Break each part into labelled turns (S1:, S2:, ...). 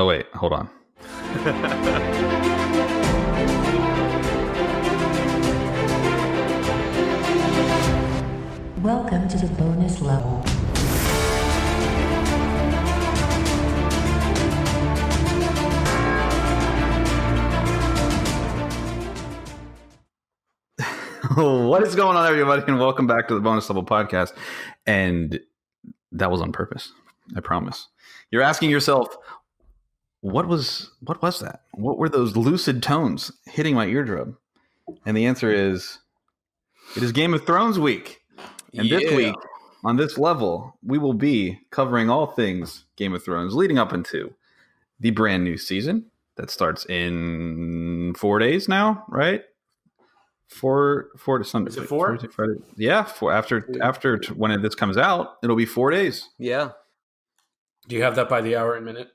S1: Oh, wait, hold on.
S2: Welcome to the bonus level.
S1: What is going on, everybody, and welcome back to the Bonus Level Podcast. And that was on purpose, I promise. You're asking yourself, what was that? What were those lucid tones hitting my eardrum? And the answer is, it is Game of Thrones week. And this week, on this level, we will be covering all things Game of Thrones leading up into the brand new season that starts in 4 days now, right? Four to Sunday.
S3: Is it 4?
S1: Thursday, Friday. Yeah, after when this comes out, it'll be 4 days.
S3: Yeah.
S4: Do you have that by the hour and minute?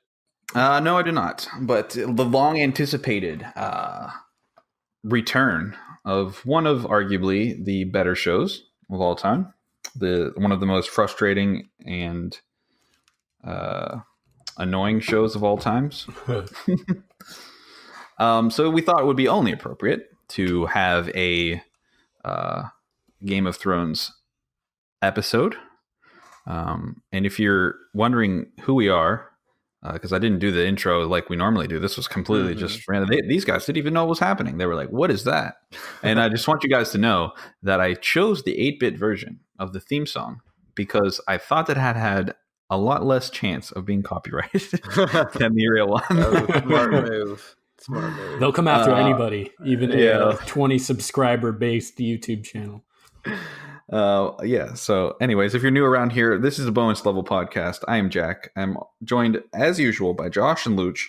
S1: No, I do not. But the long anticipated return of one of arguably the better shows of all time, one of the most frustrating and annoying shows of all times. So we thought it would be only appropriate to have a Game of Thrones episode. And if you're wondering who we are, because I didn't do the intro like we normally do, this was completely just random. These guys didn't even know what was happening. They were like, what is that? And I just want you guys to know that I chose the 8-bit version of the theme song because I thought that had a lot less chance of being copyrighted than the real one.
S3: Smart move.
S4: They'll come after anybody, even a 20 subscriber based YouTube channel.
S1: So anyways, if you're new around here, this is a Bonus Level Podcast. I am Jack. I'm joined as usual by Josh and Luch.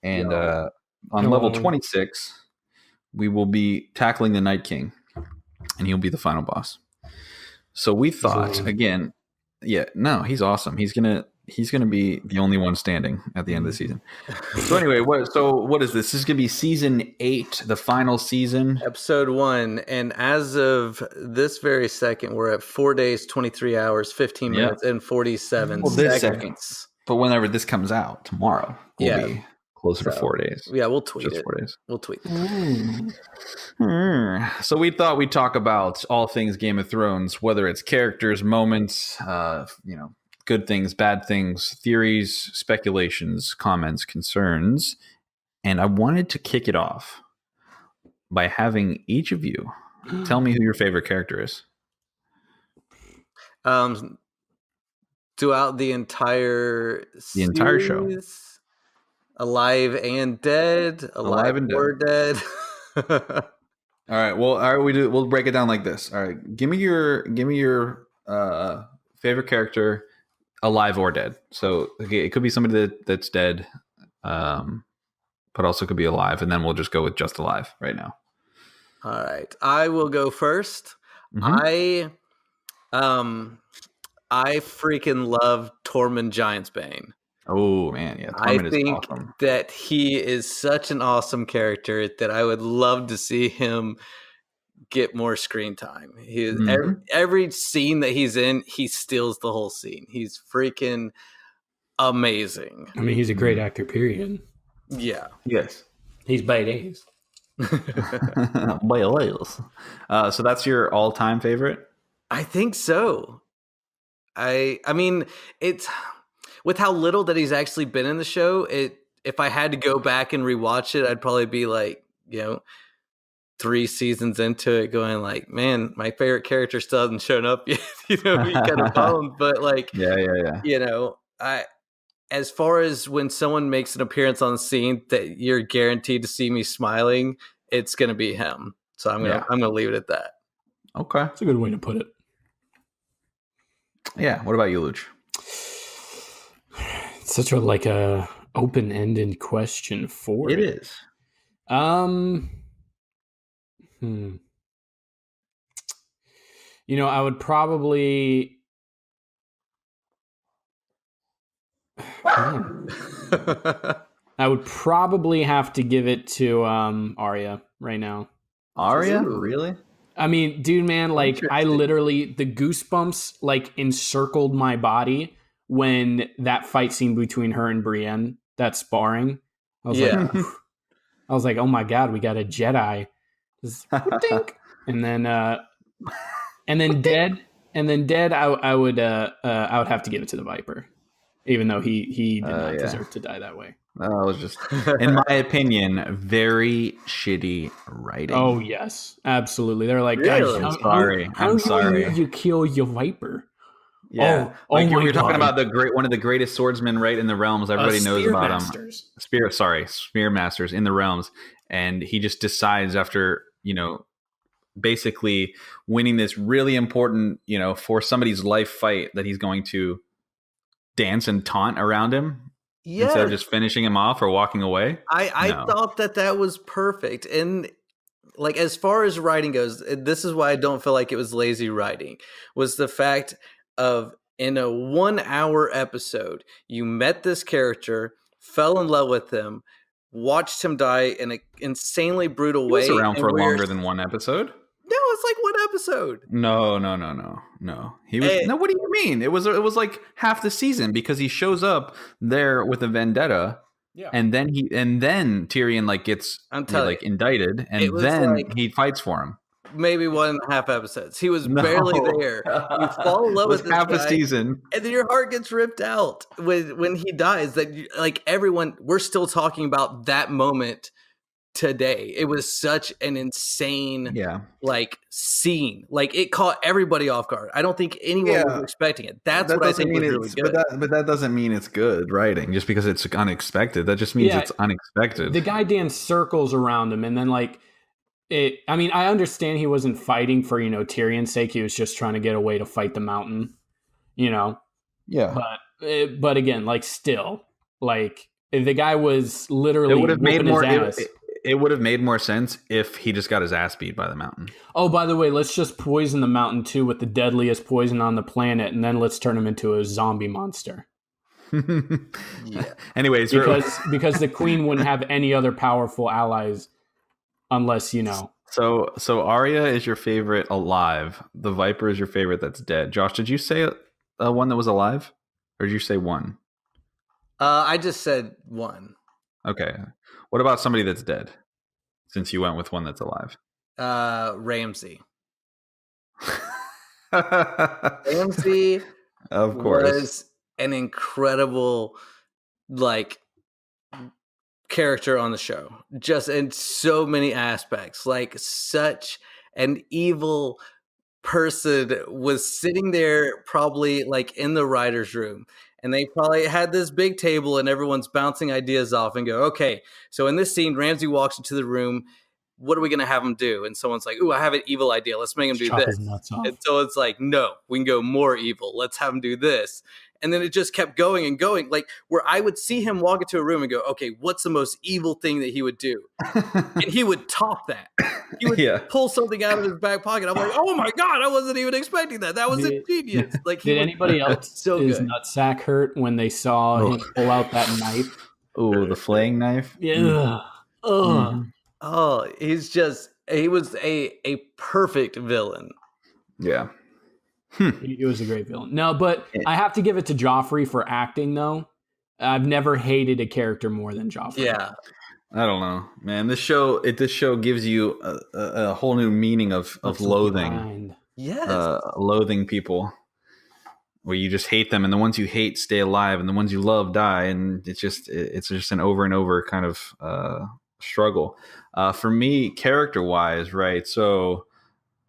S1: And on level 26, we will be tackling the Night King, and he'll be the final boss. So we thought he's awesome. He's gonna be the only one standing at the end of the season. So anyway, what is this? This is gonna be season 8, the final season,
S3: episode 1. And as of this very second, we're at 4 days, 23 hours, 15 minutes, and 47 seconds.
S1: But whenever this comes out tomorrow, we'll be closer to 4 days.
S3: Yeah, we'll tweet
S1: Just
S3: it.
S1: 4 days.
S3: We'll tweet it.
S1: So we thought we'd talk about all things Game of Thrones, whether it's characters, moments, good things, bad things, theories, speculations, comments, concerns. And I wanted to kick it off by having each of you tell me who your favorite character is.
S3: Throughout the entire
S1: show.
S3: Alive and dead. Alive and or dead.
S1: All right. Well, we'll break it down like this. All right. Give me your favorite character, alive or dead. So it could be somebody that's dead, but also could be alive, and then we'll just go with just alive right now.
S3: All right, I will go first. I freaking love Tormund Giantsbane.
S1: Oh man, yeah, Tormund is awesome.
S3: That he is such an awesome character that I would love to see him get more screen time. He is every scene that he's in, he steals the whole scene. He's freaking amazing.
S4: I mean, he's a great actor, period.
S3: Yeah.
S1: Yes.
S4: He's badass.
S1: So that's your all-time favorite?
S3: I think so. I mean, it's with how little that he's actually been in the show, if I had to go back and rewatch it, I'd probably be like, 3 seasons into it going like, man, my favorite character still hasn't shown up yet. Be kind of bummed. But like, as far as when someone makes an appearance on the scene that you're guaranteed to see me smiling, it's going to be him. So I'm gonna leave it at that.
S1: Okay.
S4: That's a good way to put it.
S1: Yeah. What about you, Luch?
S4: It's such a open-ended question for
S1: it. It is.
S4: I would probably have to give it to Arya right now.
S1: Arya? Really?
S4: I mean, dude, man, I literally, the goosebumps encircled my body when that fight scene between her and Brienne that sparring. I was
S3: Yeah.
S4: like, I was like, oh my god, we got a Jedi. Just, dink. And then dead. I would have to give it to the Viper, even though he did not deserve to die that way.
S1: That was just, in my opinion, very shitty writing.
S4: Oh yes, absolutely. They're like,
S3: Really?
S4: guys,
S1: I'm sorry.
S4: Did you kill your Viper?
S1: Yeah,
S4: Oh
S1: like
S4: my
S1: we were talking
S4: God.
S1: about one of the greatest swordsmen, right, in the realms. Everybody knows about him. Spear Masters in the realms, and he just decides after basically winning this really important for somebody's life fight that he's going to dance and taunt around him instead of just finishing him off or walking away.
S3: I thought that was perfect. And like, as far as writing goes, this is why I don't feel like it was lazy writing, was the fact of, in a 1 hour episode, you met this character, fell in love with him, watched him die in an insanely brutal way.
S1: He was around for longer than one episode.
S3: No, it's like one episode.
S1: No. He was no. What do you mean? It was like half the season, because he shows up there with a vendetta, and then Tyrion gets indicted, and then he fights for him.
S3: Maybe 1.5 episodes. He was barely there. You fall in love with this
S1: half
S3: guy,
S1: a season,
S3: and then your heart gets ripped out when he dies. That everyone, we're still talking about that moment today. It was such an insane scene. It caught everybody off guard. I don't think anyone was expecting it. That's what I think was really good.
S1: But that doesn't mean it's good writing just because it's unexpected. That just means it's unexpected.
S4: The guy danced circles around him, and then I understand he wasn't fighting for Tyrion's sake. He was just trying to get away to fight the Mountain. Yeah. But again, still, if the guy was literally,
S1: it would have made more.
S4: Ass,
S1: it would have made more sense if he just got his ass beat by the Mountain.
S4: Oh, by the way, let's just poison the Mountain too with the deadliest poison on the planet, and then let's turn him into a zombie monster.
S1: Anyways,
S4: because the Queen wouldn't have any other powerful allies unless
S1: So Arya is your favorite alive. The Viper is your favorite that's dead. Josh, did you say one that was alive, or did you say one?
S3: I just said one.
S1: Okay. What about somebody that's dead? Since you went with one that's alive.
S3: Ramsay. Ramsay,
S1: of course,
S3: was an incredible character on the show, just in so many aspects. Such an evil person was sitting there, probably in the writer's room, and they probably had this big table and everyone's bouncing ideas off and go, okay, so in this scene, Ramsay walks into the room. What are we going to have him do? And someone's like, ooh, I have an evil idea. Let's make him do this. And so it's like, no, we can go more evil. Let's have him do this. And then it just kept going and going, where I would see him walk into a room and go, okay, what's the most evil thing that he would do? And he would top that. He would pull something out of his back pocket. I'm like, oh my God, I wasn't even expecting that. That was ingenious.
S4: Did anybody else his nutsack hurt when they saw him pull out that knife?
S1: Oh, the flaying knife?
S4: Yeah.
S3: Oh, he was a perfect villain.
S1: Yeah.
S4: He was a great villain. No, but I have to give it to Joffrey for acting, though. I've never hated a character more than Joffrey.
S3: Yeah.
S1: I don't know, man. This show gives you a whole new meaning of loathing.
S3: Yes.
S1: Loathing people. Where you just hate them, and the ones you hate stay alive, and the ones you love die, and it's just an over and over kind of struggle. For me, character wise, right? So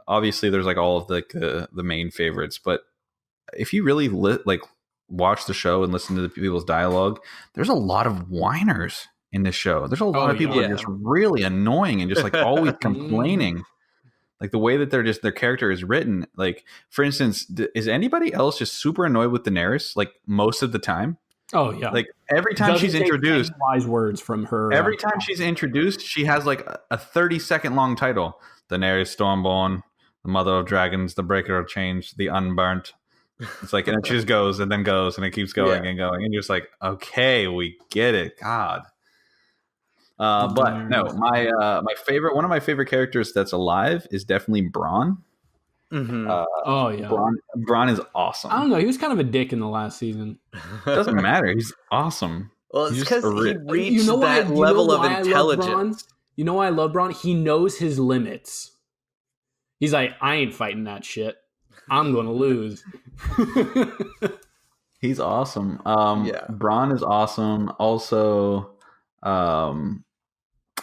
S1: obviously there's all of the main favorites, but if you really watch the show and listen to the people's dialogue, there's a lot of whiners in this show. There's a lot of people that are just really annoying and just always complaining. The way that their character is written. For instance, is anybody else just super annoyed with Daenerys most of the time?
S4: Oh yeah.
S1: Every time she's introduced,
S4: wise words from her.
S1: Every time she's introduced, she has a 30-second long title: Daenerys Stormborn, the Mother of Dragons, the Breaker of Chains, the Unburnt. It's and it just goes and then goes and it keeps going and going, and you're just okay, we get it. God. But no, my favorite, one of my favorite characters that's alive is definitely Bronn.
S3: Mm-hmm.
S4: Oh yeah,
S1: Bronn is awesome.
S4: I don't know. He was kind of a dick in the last season.
S1: Doesn't matter. He's awesome.
S3: Well, it's
S1: He's
S3: because he
S1: rich.
S3: reached that level of intelligence.
S4: You know why I love Braun? He knows his limits. He's like, I ain't fighting that shit. I'm going to lose.
S1: He's awesome.
S3: Yeah.
S1: Braun is awesome. Also, I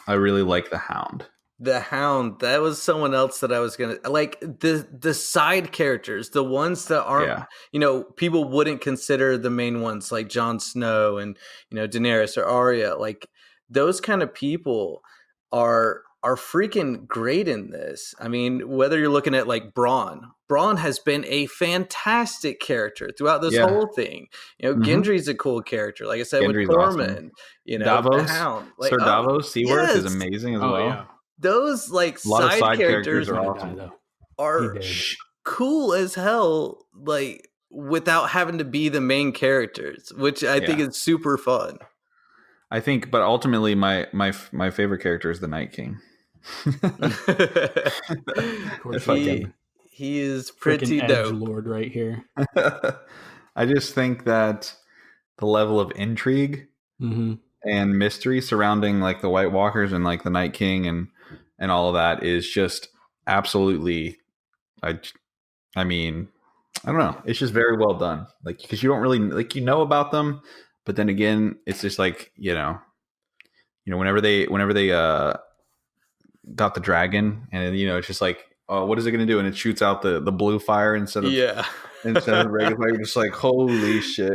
S1: really like the Hound.
S3: The Hound, that was someone else that I was gonna like. The side characters, the ones that aren't, people wouldn't consider the main ones, like Jon Snow and Daenerys or Arya. Like those kind of people are freaking great in this. I mean, whether you're looking at like Braun has been a fantastic character throughout this whole thing. Gendry's a cool character, like I said,
S1: Gendry's
S3: with Tormund.
S1: Awesome.
S3: Davos, the Hound, like,
S1: Sir Davos Seaworth is amazing as well.
S4: Yeah.
S3: Those like side characters
S1: are awesome.
S3: Are cool as hell, like without having to be the main characters, which I think is super fun.
S1: I think, but ultimately, my favorite character is the Night King.
S3: He is pretty dope.
S4: Edgelord right here.
S1: I just think that the level of intrigue and mystery surrounding like the White Walkers and like the Night King and all of that is just absolutely, I mean, I don't know. It's just very well done. Like, because you don't really like, about them, but then again, it's just like, whenever they got the dragon and it's just like, oh, what is it going to do? And it shoots out the blue fire instead of regular fire. You're just like, holy shit.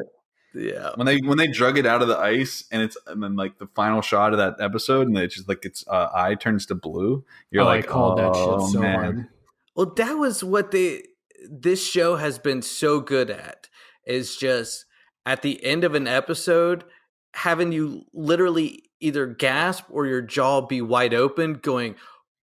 S3: Yeah.
S1: When they drug it out of the ice and then like the final shot of that episode and it's just like its eye turns to blue. You're like,
S4: I called that shit so hard.
S3: Well, that was what this show has been so good at, is just at the end of an episode having you literally either gasp or your jaw be wide open going,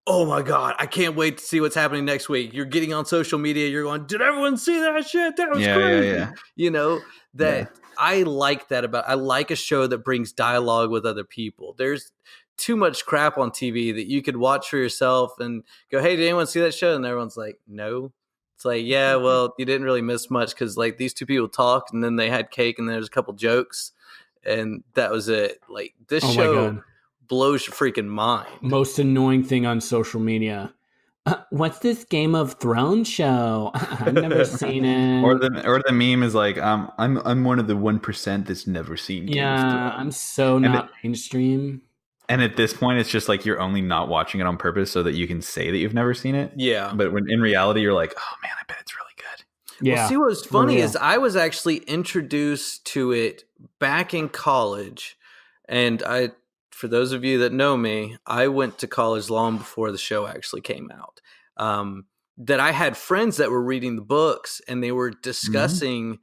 S3: oh my God, I can't wait to see what's happening next week. You're getting on social media. You're going, did everyone see that shit? That was crazy. Yeah. I like that I like a show that brings dialogue with other people. There's too much crap on TV that you could watch for yourself and go, hey, did anyone see that show? And everyone's like, no. It's like, yeah, well, you didn't really miss much because like these two people talked and then they had cake and there's a couple jokes and that was it. Like this show blows your freaking mind.
S4: Most annoying thing on social media. What's this Game of Thrones show? I've never seen it.
S1: Or the meme is like, I'm one of the 1% that's never seen Game of Thrones.
S4: I'm so not mainstream.
S1: And at this point, it's just like you're only not watching it on purpose so that you can say that you've never seen it.
S3: Yeah.
S1: But when in reality, you're like, oh man, I bet it's really good.
S3: Yeah. Well, see, what was funny is I was actually introduced to it back in college. And for those of you that know me, I went to college long before the show actually came out. That I had friends that were reading the books and they were discussing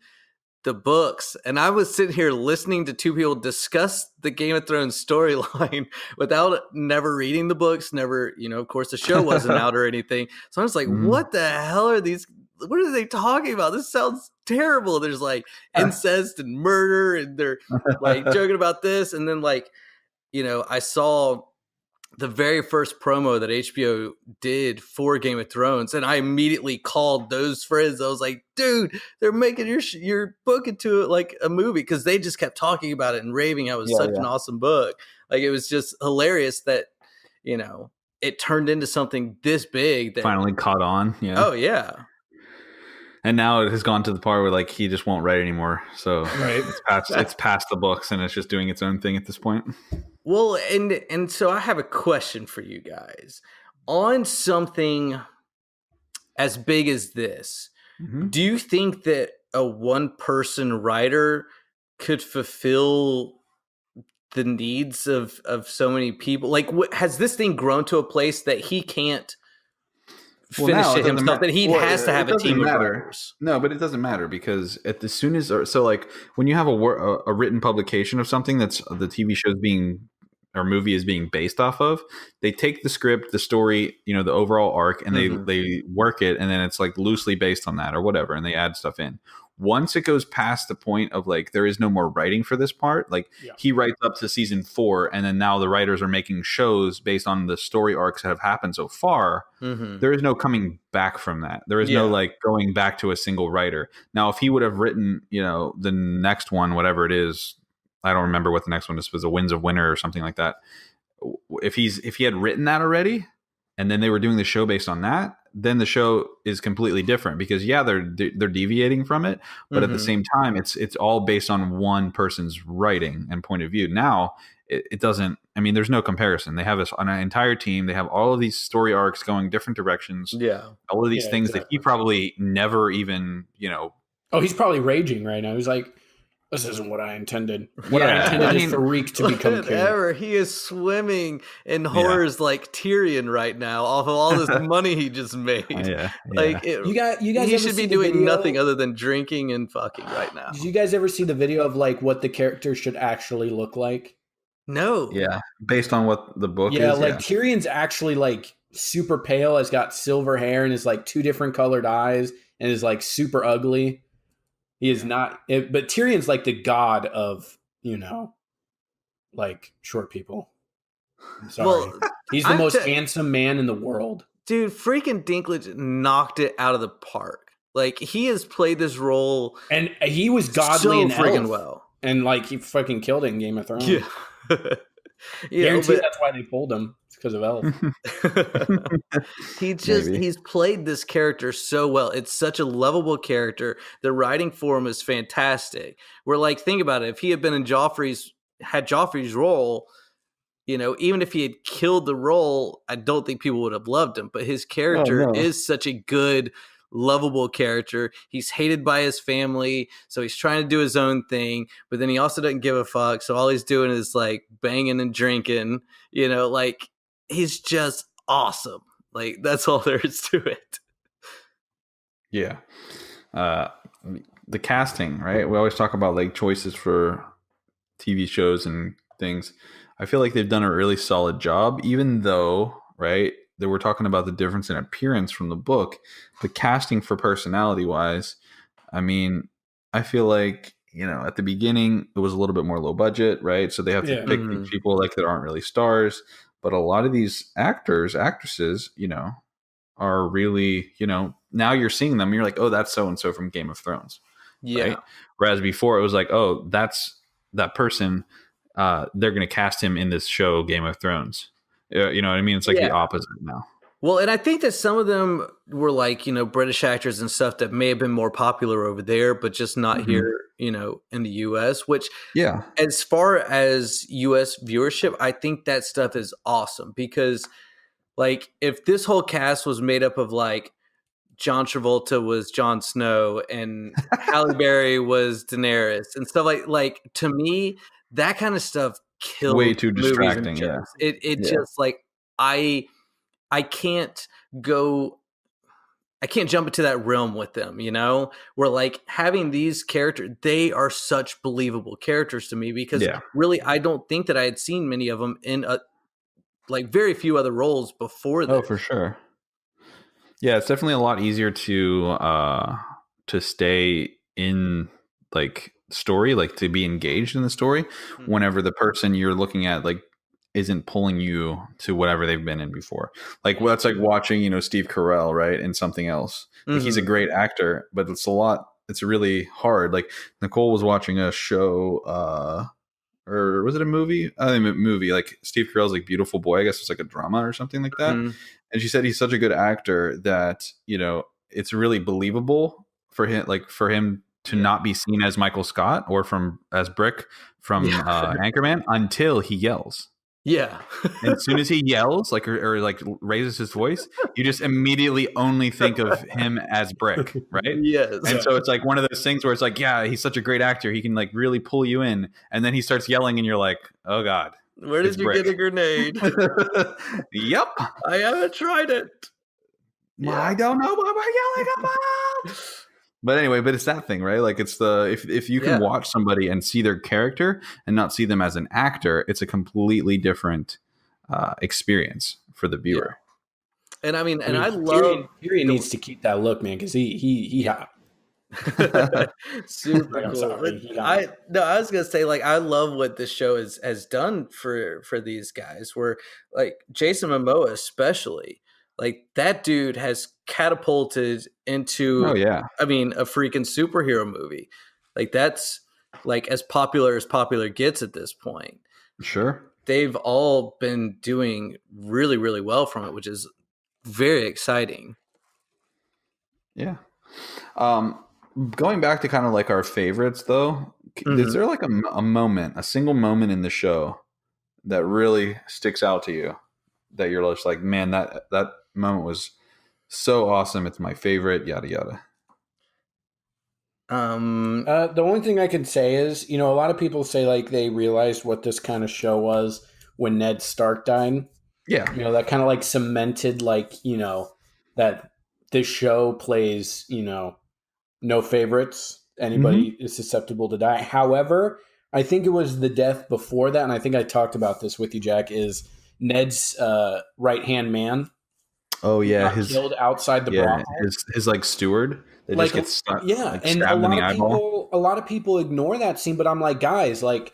S3: the books. And I was sitting here listening to two people discuss the Game of Thrones storyline without never reading the books, never, of course the show wasn't out or anything. So I was like, what the hell are these? What are they talking about? This sounds terrible. There's like incest and murder and they're like joking about this. And then like, I saw the very first promo that HBO did for Game of Thrones, and I immediately called those friends. I was like, dude, they're making your book into like a movie, because they just kept talking about it and raving how it was such an awesome book. Like, it was just hilarious that, it turned into something this big. That
S1: finally caught on. Yeah.
S3: Oh, yeah.
S1: And now it has gone to the part where like he just won't write anymore. So it's past the books and it's just doing its own thing at this point.
S3: Well, and so I have a question for you guys. On something as big as this, do you think that a one-person writer could fulfill the needs of so many people? Like, has this thing grown to a place that he can't finish it himself, that he has to have a team of writers?
S1: No, but it doesn't matter, because as soon as like when you have a written publication of something that's the TV show's being or movie is being based off of, they take the script, the story, the overall arc, and they work it, and then it's like loosely based on that or whatever, and they add stuff in. Once it goes past the point of like there is no more writing for this part, like he writes up to season 4, and then now the writers are making shows based on the story arcs that have happened so far. There is no coming back from that. There is no like going back to a single writer. Now, if he would have written, the next one, whatever it is, I don't remember what the next one is, was the Winds of Winter or something like that. If he had written that already, and then they were doing the show based on that, then the show is completely different because they're deviating from it, but at the same time, it's all based on one person's writing and point of view. Now it doesn't. I mean, there's no comparison. They have an entire team. They have all of these story arcs going different directions.
S3: Yeah,
S1: all of these things that he probably never even
S4: Oh, he's probably raging right now. He's like, this isn't what I intended. What I intended is for Reek to become king.
S3: He is swimming in horrors like Tyrion right now off of all this money he just made. Like
S4: you guys,
S3: he should be doing nothing other than drinking and fucking right now.
S4: Did you guys ever see the video of like what the character should actually look like?
S3: No.
S1: Yeah, based on what the book is.
S4: Like Tyrion's actually like super pale, has got silver hair and is like 2 different colored eyes and is like super ugly. He is not, but Tyrion's like the god of, like short people. Sorry. Well, he's the most handsome man in the world.
S3: Dude, freaking Dinklage knocked it out of the park. Like, he has played this role.
S4: And he was godly and
S3: freaking well.
S4: And like, he fucking killed it in Game of Thrones.
S3: Yeah.
S4: Guarantee that's why they pulled him. It's because of Elf.
S3: He's played this character so well. It's such a lovable character. The writing for him is fantastic. We're like, think about it. If he had been in Joffrey's role, even if he had killed the role, I don't think people would have loved him. But his character is such a good, lovable character. He's hated by his family, so he's trying to do his own thing, but then he also doesn't give a fuck, so all he's doing is like banging and drinking, like he's just awesome. Like, that's all there is to it.
S1: Yeah. The casting, right? We always talk about like choices for TV shows and things. I feel like they've done a really solid job, even though, right, that we're talking about the difference in appearance from the book, the casting for personality wise. I mean, I feel like, at the beginning it was a little bit more low budget, right? So they have to pick these people like that aren't really stars, but a lot of these actresses, are really, now you're seeing them and you're like, oh, that's so-and-so from Game of Thrones.
S3: Yeah.
S1: Right? Whereas before it was like, oh, that's that person. They're going to cast him in this show, Game of Thrones. You know what I mean? It's like the opposite now.
S3: Well, and I think that some of them were like, British actors and stuff that may have been more popular over there, but just not here, in the US, which, as far as US viewership, I think that stuff is awesome because, like, if this whole cast was made up of like John Travolta was Jon Snow and Halle Berry was Daenerys and stuff like to me, that kind of stuff kills.
S1: Way too distracting. Yeah.
S3: It just like, I can't jump into that realm with them, where like having these characters, they are such believable characters to me because really, I don't think that I had seen many of them in like very few other roles before this.
S1: Oh, for sure. Yeah. It's definitely a lot easier to stay in like story, like to be engaged in the story whenever the person you're looking at like isn't pulling you to whatever they've been in before. Like that's like watching, Steve Carell, right, in something else. Like, he's a great actor, but it's really hard. Like Nicole was watching a show, or was it a movie? I think a movie, like Steve Carell's like Beautiful Boy. I guess it's like a drama or something like that. And she said he's such a good actor that, it's really believable for him to not be seen as Michael Scott or as Brick from Anchorman until he yells.
S3: Yeah.
S1: And as soon as he yells, like or like raises his voice, you just immediately only think of him as Brick, right?
S3: Yes.
S1: And so it's like one of those things where it's like, yeah, he's such a great actor. He can like really pull you in. And then he starts yelling and you're like, oh God.
S3: Where did you
S1: Brick.
S3: get a grenade?
S1: Yep.
S3: I haven't tried it.
S1: Yeah. I don't know what we're yelling about. But anyway, it's that thing, right? Like it's if you can watch somebody and see their character and not see them as an actor, it's a completely different experience for the viewer.
S3: Yeah. And I mean, I love
S4: Tyrion needs to keep that look, man, because he hot.
S3: Super cool. I was gonna say, like, I love what this show has done for these guys. Where like Jason Momoa, especially. Like that dude has catapulted into, I mean, a freaking superhero movie. Like that's like as popular gets at this point.
S1: Sure.
S3: They've all been doing really, really well from it, which is very exciting.
S1: Yeah. Going back to kind of like our favorites, though, is there like a moment, a single moment in the show that really sticks out to you that you're just like, man, that moment was so awesome. It's my favorite, yada, yada.
S4: The only thing I can say is, a lot of people say like they realized what this kind of show was when Ned Stark died.
S1: Yeah.
S4: That kind of like cemented like, that this show plays, no favorites. Anybody is susceptible to die. However, I think it was the death before that, and I think I talked about this with you, Jack, is Ned's right-hand man.
S1: Oh yeah,
S4: his killed outside the brothel.
S1: His like steward. They just get stuck,
S4: and a lot of people ignore that scene, but I'm like, guys, like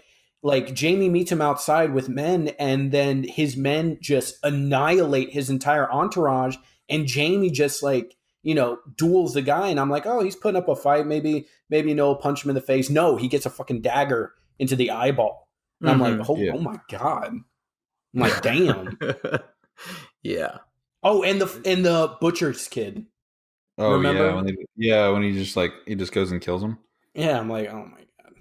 S4: Jamie meets him outside with men, and then his men just annihilate his entire entourage, and Jamie just like duels the guy, and I'm like, oh, he's putting up a fight, maybe punch him in the face. No, he gets a fucking dagger into the eyeball, and I'm like, oh my god, I'm like, damn,
S3: yeah.
S1: Oh,
S4: and the butcher's kid.
S1: Oh, remember? When he just goes and kills him.
S4: Yeah, I'm like, oh my god.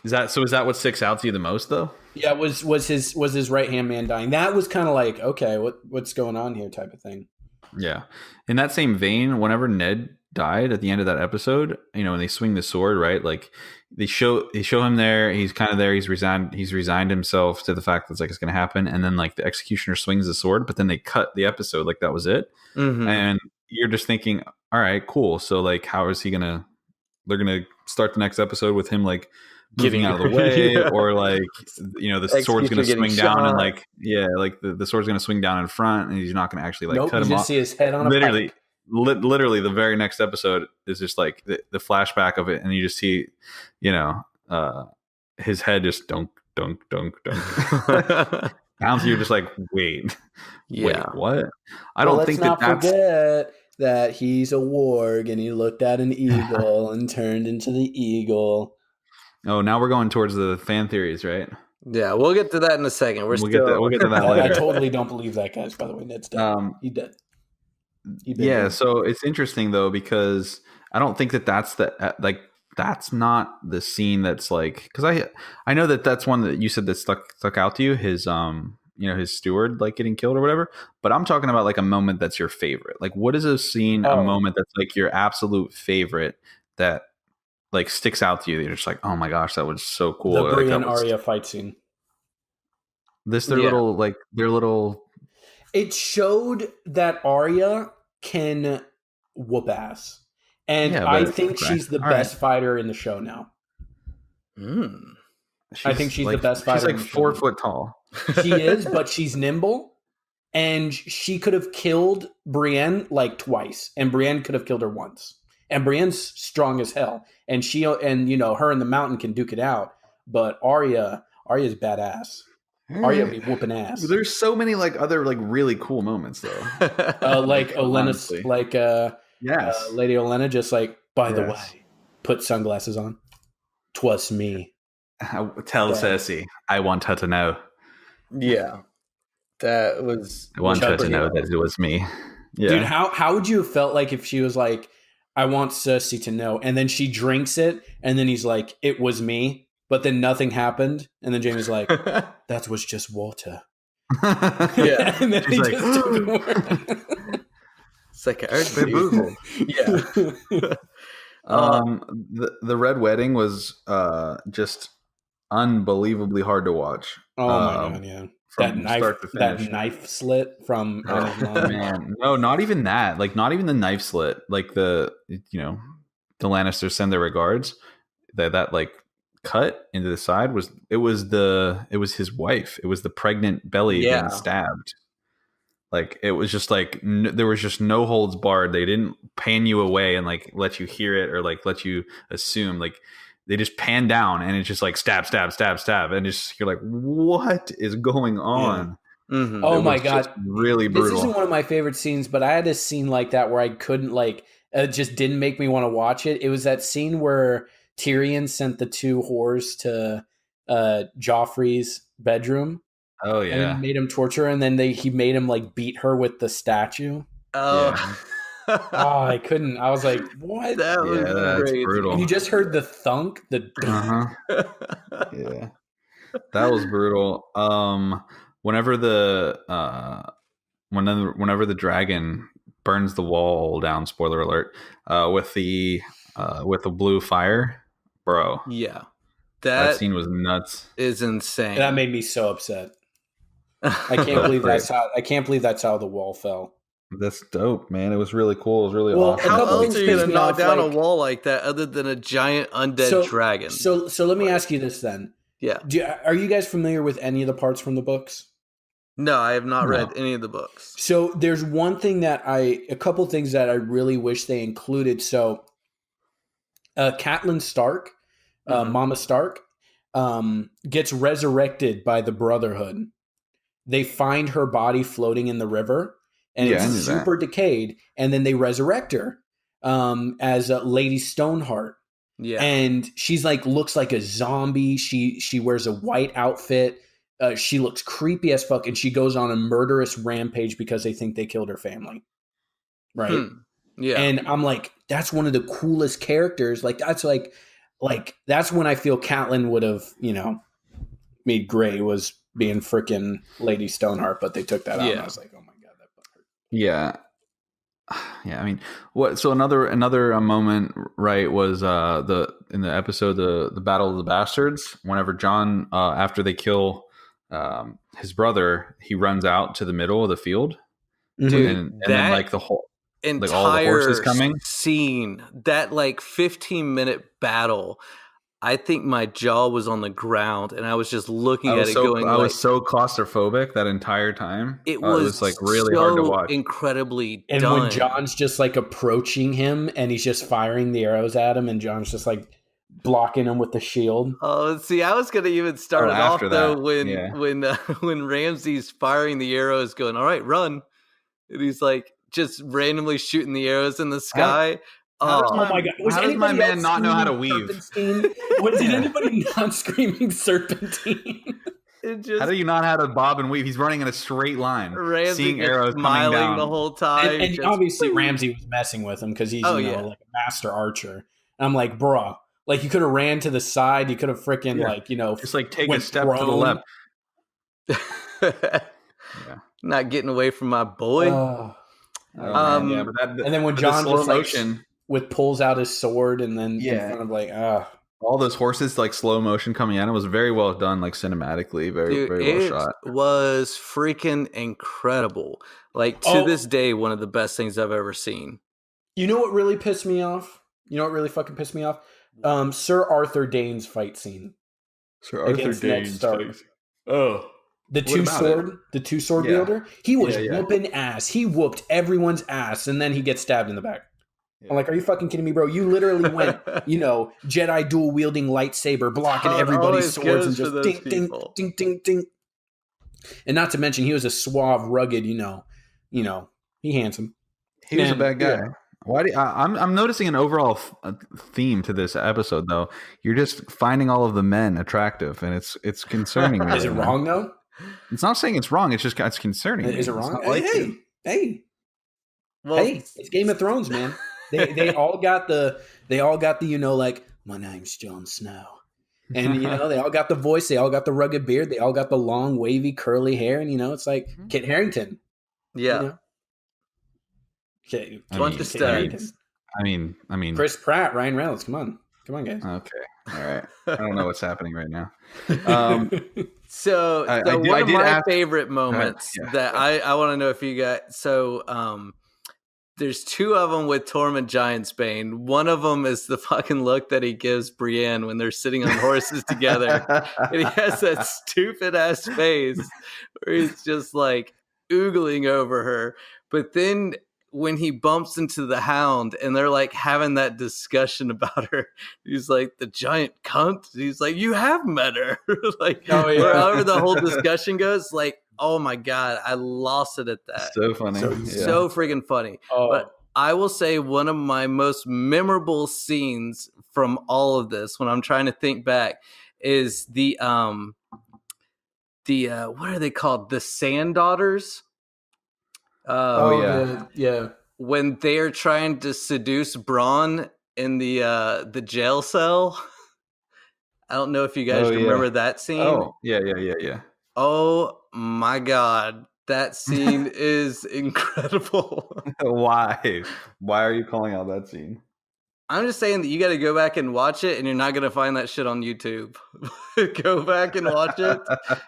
S1: Is that what sticks out to you the most, though?
S4: Yeah, was his right hand man dying? That was kind of like, okay, what's going on here, type of thing.
S1: Yeah. In that same vein, whenever Ned died at the end of that episode, when they swing the sword, right? Like they show him there. He's kind of there. He's resigned himself to the fact that it's going to happen. And then like the executioner swings the sword, but then they cut the episode like that was it. Mm-hmm. And you're just thinking, all right, cool. So like, how is he gonna? They're gonna start the next episode with him like moving out of the way, or like the sword's gonna swing down and like the sword's gonna swing down in front, and he's not gonna actually like cut him off.
S4: See his head on
S1: literally.
S4: A pike.
S1: Literally, the very next episode is just like the flashback of it, and you just see, his head just dunk. Bounce. You're just like, wait, what? I don't think that's.
S4: Forget that he's a warg, and he looked at an eagle and turned into the eagle.
S1: Oh, now we're going towards the fan theories, right?
S3: Yeah, we'll get to that in a second. We'll
S1: get to that later.
S4: I totally don't believe that, guys. By the way, Ned's dead. He dead.
S1: So it's interesting though, because I don't think that's that's not the scene that's like, because I know that's one that you said that stuck out to you, his his steward like getting killed or whatever, but I'm talking about like a moment that's your favorite. Like, what is a scene, a moment that's like your absolute favorite that like sticks out to you? You're just like, oh my gosh, that was so cool.
S4: The Brienne Arya fight scene.
S1: Their little.
S4: It showed that Arya can whoop ass. And I think she's the best fighter in the show now. I think she's the best fighter.
S1: She's like 4 foot tall.
S4: She is, but she's nimble. And she could have killed Brienne like twice. And Brienne could have killed her once. And Brienne's strong as hell. And her and the Mountain can duke it out. But Arya's badass. Arya be whooping ass.
S1: There's so many like other like really cool moments though.
S4: Like Olenna's, like Lady Olenna, just like, by the way, put sunglasses on. 'Twas me.
S1: Tell Cersei, I want her to know.
S3: Yeah, that was.
S1: I want her to know that it was me. Yeah.
S4: Dude, how would you have felt like if she was like, I want Cersei to know, and then she drinks it, and then he's like, it was me. But then nothing happened, and then Jamie's like, "That was just water."
S3: Yeah,
S4: and then
S1: she's
S4: he
S1: like,
S4: just took over.
S3: It's like an
S4: Yeah.
S1: The Red Wedding was just unbelievably hard to watch.
S4: Oh my god, yeah.
S1: From start to finish.
S4: That knife slit from
S1: man. No, not even that. Like, not even the knife slit. Like the Lannisters send their regards. That like cut into the side was his wife. It was the pregnant belly getting stabbed. Like, it was just like there was just no holds barred. They didn't pan you away and like let you hear it or like let you assume. Like, they just pan down and it's just like stab, and you're like, what is going on?
S4: Yeah. Mm-hmm. Oh my god,
S1: really brutal.
S4: This isn't one of my favorite scenes, but I had a scene like that where I couldn't it just didn't make me want to watch it. It was that scene where Tyrion sent the two whores to Joffrey's bedroom.
S1: Oh
S4: And
S1: yeah.
S4: then made him torture her, and then he made him like beat her with the statue.
S3: Oh,
S4: I couldn't. I was like, what?
S3: that was
S1: that's
S3: crazy.
S1: brutal.
S4: And you just heard the thunk, the
S1: Uh-huh. Yeah. That was brutal. Whenever the dragon burns the wall down, spoiler alert, with the blue fire, bro.
S3: Yeah.
S1: That scene was nuts.
S3: Is insane.
S4: That made me so upset. I can't believe that's how the wall fell.
S1: That's dope, man. It was really cool. It was really
S4: Well,
S1: awesome.
S3: How
S4: couple
S3: else
S4: things
S3: are you going
S4: pissed
S3: to
S4: me
S3: knock
S4: off,
S3: down
S4: like-
S3: a wall like that other than a giant undead dragon?
S4: So let me ask you this then.
S3: Yeah.
S4: Are you guys familiar with any of the parts from the books?
S3: No, I have not read any of the books.
S4: So there's a couple things that I really wish they included. So Catelyn Stark, Mama Stark, gets resurrected by the Brotherhood. They find her body floating in the river, and it's super decayed, and then they resurrect her as Lady Stoneheart.
S3: Yeah.
S4: And she's like, looks like a zombie. She wears a white outfit. She looks creepy as fuck, and she goes on a murderous rampage because they think they killed her family. Right?
S3: Yeah.
S4: And I'm like, that's one of the coolest characters. Like that's that's when I feel Catelyn would have, made Grey was being freaking Lady Stoneheart, but they took that out. And I was like, oh my god, that fuck hurt.
S1: Yeah. Yeah, I mean, what? So another moment, right? Was in the episode the Battle of the Bastards. Whenever Jon, after they kill his brother, he runs out to the middle of the field,
S3: Dude,
S1: and then like the whole
S3: entire
S1: like all the horses coming
S3: scene, that like 15-minute battle. I think my jaw was on the ground, and I was just looking at it, going.
S1: I was so claustrophobic that entire time.
S3: It was
S1: like really hard to watch.
S3: Incredibly
S4: and
S3: done.
S4: when Jon's just like approaching him, and he's just firing the arrows at him, and Jon's just like blocking him with the shield.
S3: Oh, see, I was gonna even start it off though when Ramsay's firing the arrows, going, "All right, run," and he's like just randomly shooting the arrows in the sky.
S4: Oh my god!
S1: How does my man not know how to weave?
S4: Did anybody not screaming serpentine?
S1: How do you not have to bob and weave? He's running in a straight line, seeing arrows
S3: smiling
S1: coming down
S3: the whole time.
S4: And obviously Ramsay was messing with him because he's like a master archer. And I'm like, bruh, like you could have ran to the side. You could have freaking
S1: just like take a step to the left.
S3: Not getting away from my boy.
S4: And then when Jon just motion pulls out his sword and then in front of
S1: all those horses like slow motion coming in, it was very well done, like cinematically, very well shot.
S3: It was freaking incredible. Like to this day, one of the best things I've ever seen.
S4: You know what really pissed me off? You know what really fucking pissed me off? Sir Arthur Dayne's fight scene.
S1: Sir Arthur Dayne's fight. Oh.
S4: The two sword wielder. He was whooping ass. He whooped everyone's ass, and then he gets stabbed in the back. I'm like, are you fucking kidding me, bro? You literally went, Jedi dual wielding lightsaber, blocking everybody's swords and just ding, ding, ding, ding, ding. And not to mention, he was a suave, rugged, he handsome.
S1: He was a bad guy. Yeah. Why I'm noticing an overall theme to this episode, though. You're just finding all of the men attractive, and it's concerning.
S4: Is it wrong though?
S1: It's not saying it's wrong. It's just it's concerning.
S4: Is it wrong? Hey. It's Game of Thrones, man. They all got the like, my name's Jon Snow, and they all got the voice, they all got the rugged beard, they all got the long wavy curly hair, and it's like Kit Harington.
S3: Yeah.
S1: Kit
S3: Harington.
S1: I mean,
S4: Chris Pratt, Ryan Reynolds. Come on, guys.
S1: Okay, all right. I don't know what's happening right now.
S3: So one of my favorite moments that I want to know if you got. So there's two of them with Tormund Giantsbane. One of them is the fucking look that he gives Brienne when they're sitting on horses together, and he has that stupid ass face where he's just like oogling over her. But then when he bumps into the Hound and they're like having that discussion about her, he's like, the giant cunt. He's like, you have met her. Like, however the whole discussion goes, like, oh my God, I lost it at that.
S1: So funny.
S3: So freaking funny.
S4: Oh,
S3: but I will say one of my most memorable scenes from all of this, when I'm trying to think back, is the what are they called? The Sand Daughters.
S4: Yeah.
S3: When they're trying to seduce Braun in the jail cell. I don't know if you guys remember that scene.
S1: Oh, yeah.
S3: Oh my God. That scene is incredible.
S1: Why? Why are you calling out that scene?
S3: I'm just saying that you got to go back and watch it, and you're not going to find that shit on YouTube. Go back and watch it,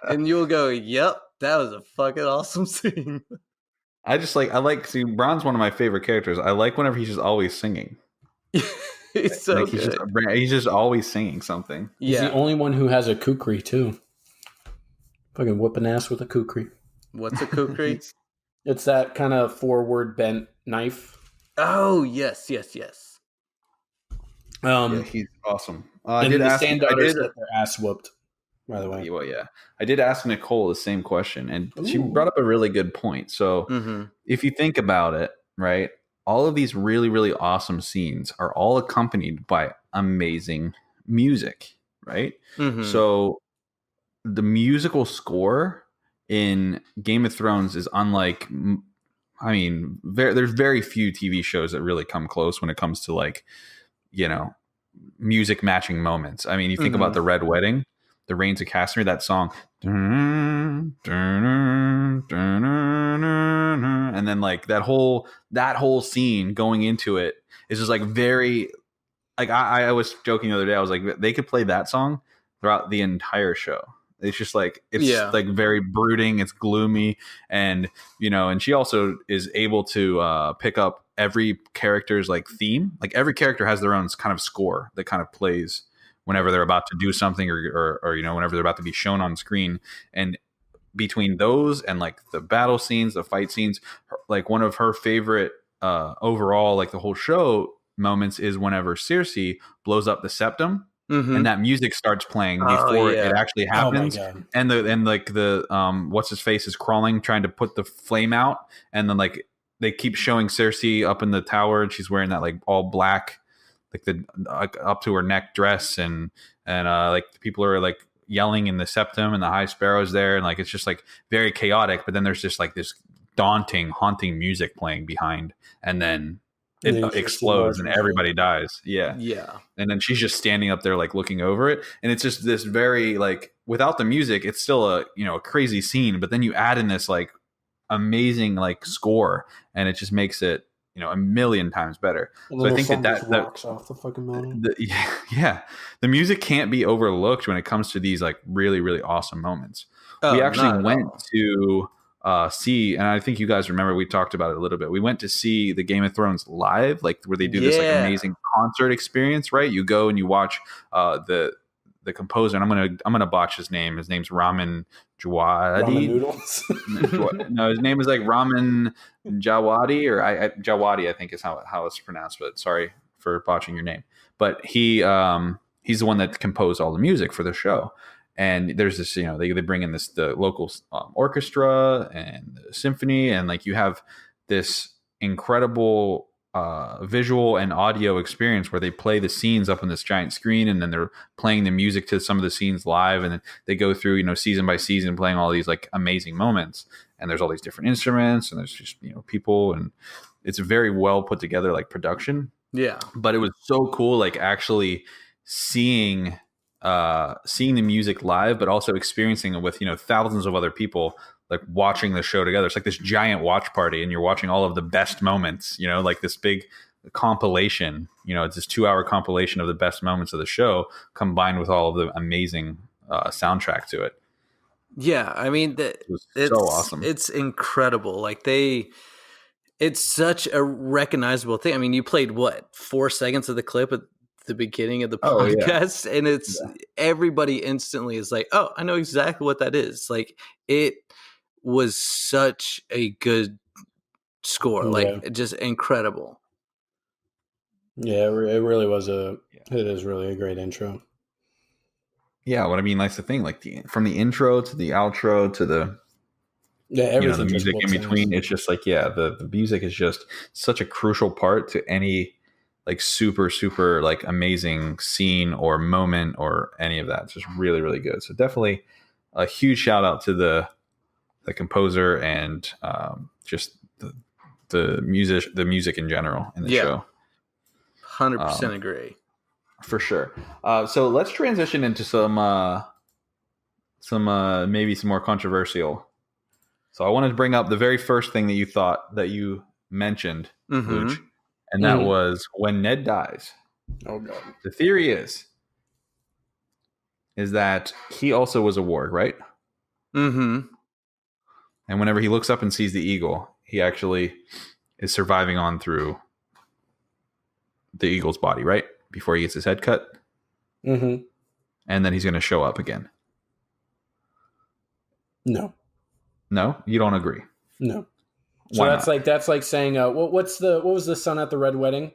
S3: and you'll go, yep, that was a fucking awesome scene.
S1: See, Braun's one of my favorite characters. I like whenever he's just always singing.
S3: He's so
S1: like
S3: good.
S1: He's just always singing something.
S4: He's the only one who has a kukri, too. Fucking whooping ass with a kukri.
S3: What's a kukri?
S4: It's that kind of forward bent knife.
S3: Oh, yes.
S1: Yeah, he's awesome. I
S4: did ask. Sand Daughters get their ass whooped. By the way,
S1: well, yeah, I did ask Nicole the same question, and she brought up a really good point. So, if you think about it, right, all of these really, really awesome scenes are all accompanied by amazing music, right? So, the musical score in Game of Thrones is unlike. I mean, there's very few TV shows that really come close when it comes to like, music matching moments. I mean, you think about the Red Wedding, the Rains of Castamere, that song, and then like that whole scene going into it is just like very, like I was joking the other day. I was like, they could play that song throughout the entire show. It's just like like very brooding. It's gloomy, and and she also is able to pick up every character's like theme. Like every character has their own kind of score that kind of plays whenever they're about to do something, or whenever they're about to be shown on screen. And between those and like the battle scenes, the fight scenes, like one of her favorite overall, like the whole show moments is whenever Cersei blows up the septum. And that music starts playing before it actually happens. And the what's his face is crawling, trying to put the flame out, and then like they keep showing Cersei up in the tower, and she's wearing that like all black, like the up to her neck dress, and like people are like yelling in the septum, and the High Sparrow's there, and like it's just like very chaotic. But then there's just like this daunting, haunting music playing behind, and then it explodes and everybody dies. Yeah. And then she's just standing up there like looking over it, and it's just this very like, without the music it's still a a crazy scene, but then you add in this like amazing like score, and it just makes it a million times better. So I think that walks off the fucking mountain. The music can't be overlooked when it comes to these like really, really awesome moments. We actually went to see, and I think you guys remember, we talked about it a little bit. We went to see the Game of Thrones live, like where they do this like amazing concert experience, right? You go and you watch the composer, and I'm gonna botch his name. His name's Ramin Djawadi. Ramen noodles. No, his name is like Ramin Djawadi, or Djawadi, I think is how it's pronounced. But sorry for botching your name. But he's the one that composed all the music for the show. And there's this, they bring in the local orchestra and the symphony, and like you have this incredible visual and audio experience where they play the scenes up on this giant screen, and then they're playing the music to some of the scenes live, and then they go through, season by season, playing all these like amazing moments. And there's all these different instruments, and there's just people, and it's a very well put together like production.
S3: Yeah,
S1: but it was so cool, like actually seeing the music live, but also experiencing it with thousands of other people like watching the show together. It's like this giant watch party, and you're watching all of the best moments, like this big compilation. It's this 2-hour compilation of the best moments of the show combined with all of the amazing soundtrack to it.
S3: Yeah, I mean, it's so awesome. It's incredible. Like it's such a recognizable thing. I mean, you played 4 seconds of the clip at the beginning of the podcast, and it's everybody instantly is like, oh, I know exactly what that is. Like, it was such a good score, like just incredible.
S4: Yeah, it really was it is really a great intro.
S1: Yeah, what I mean, that's the thing, like from the intro to the outro to the
S4: Yeah, everything
S1: the music in between. It's just like, the music is just such a crucial part to any like super, super like amazing scene or moment or any of that. It's just really, really good. So definitely a huge shout out to the composer and just the music in general in the show.
S3: 100% agree.
S1: For sure. So let's transition into some maybe some more controversial. So I wanted to bring up the very first thing that you mentioned, Luch, and that was when Ned dies.
S4: Oh god.
S1: The theory is that he also was a warg, right?
S3: Mm-hmm.
S1: And whenever he looks up and sees the eagle, he actually is surviving on through the eagle's body, right? Before he gets his head cut.
S4: Mm-hmm.
S1: And then he's going to show up again.
S4: No,
S1: you don't agree.
S4: No. So
S1: Why
S4: that's like saying, what was the son at the red wedding?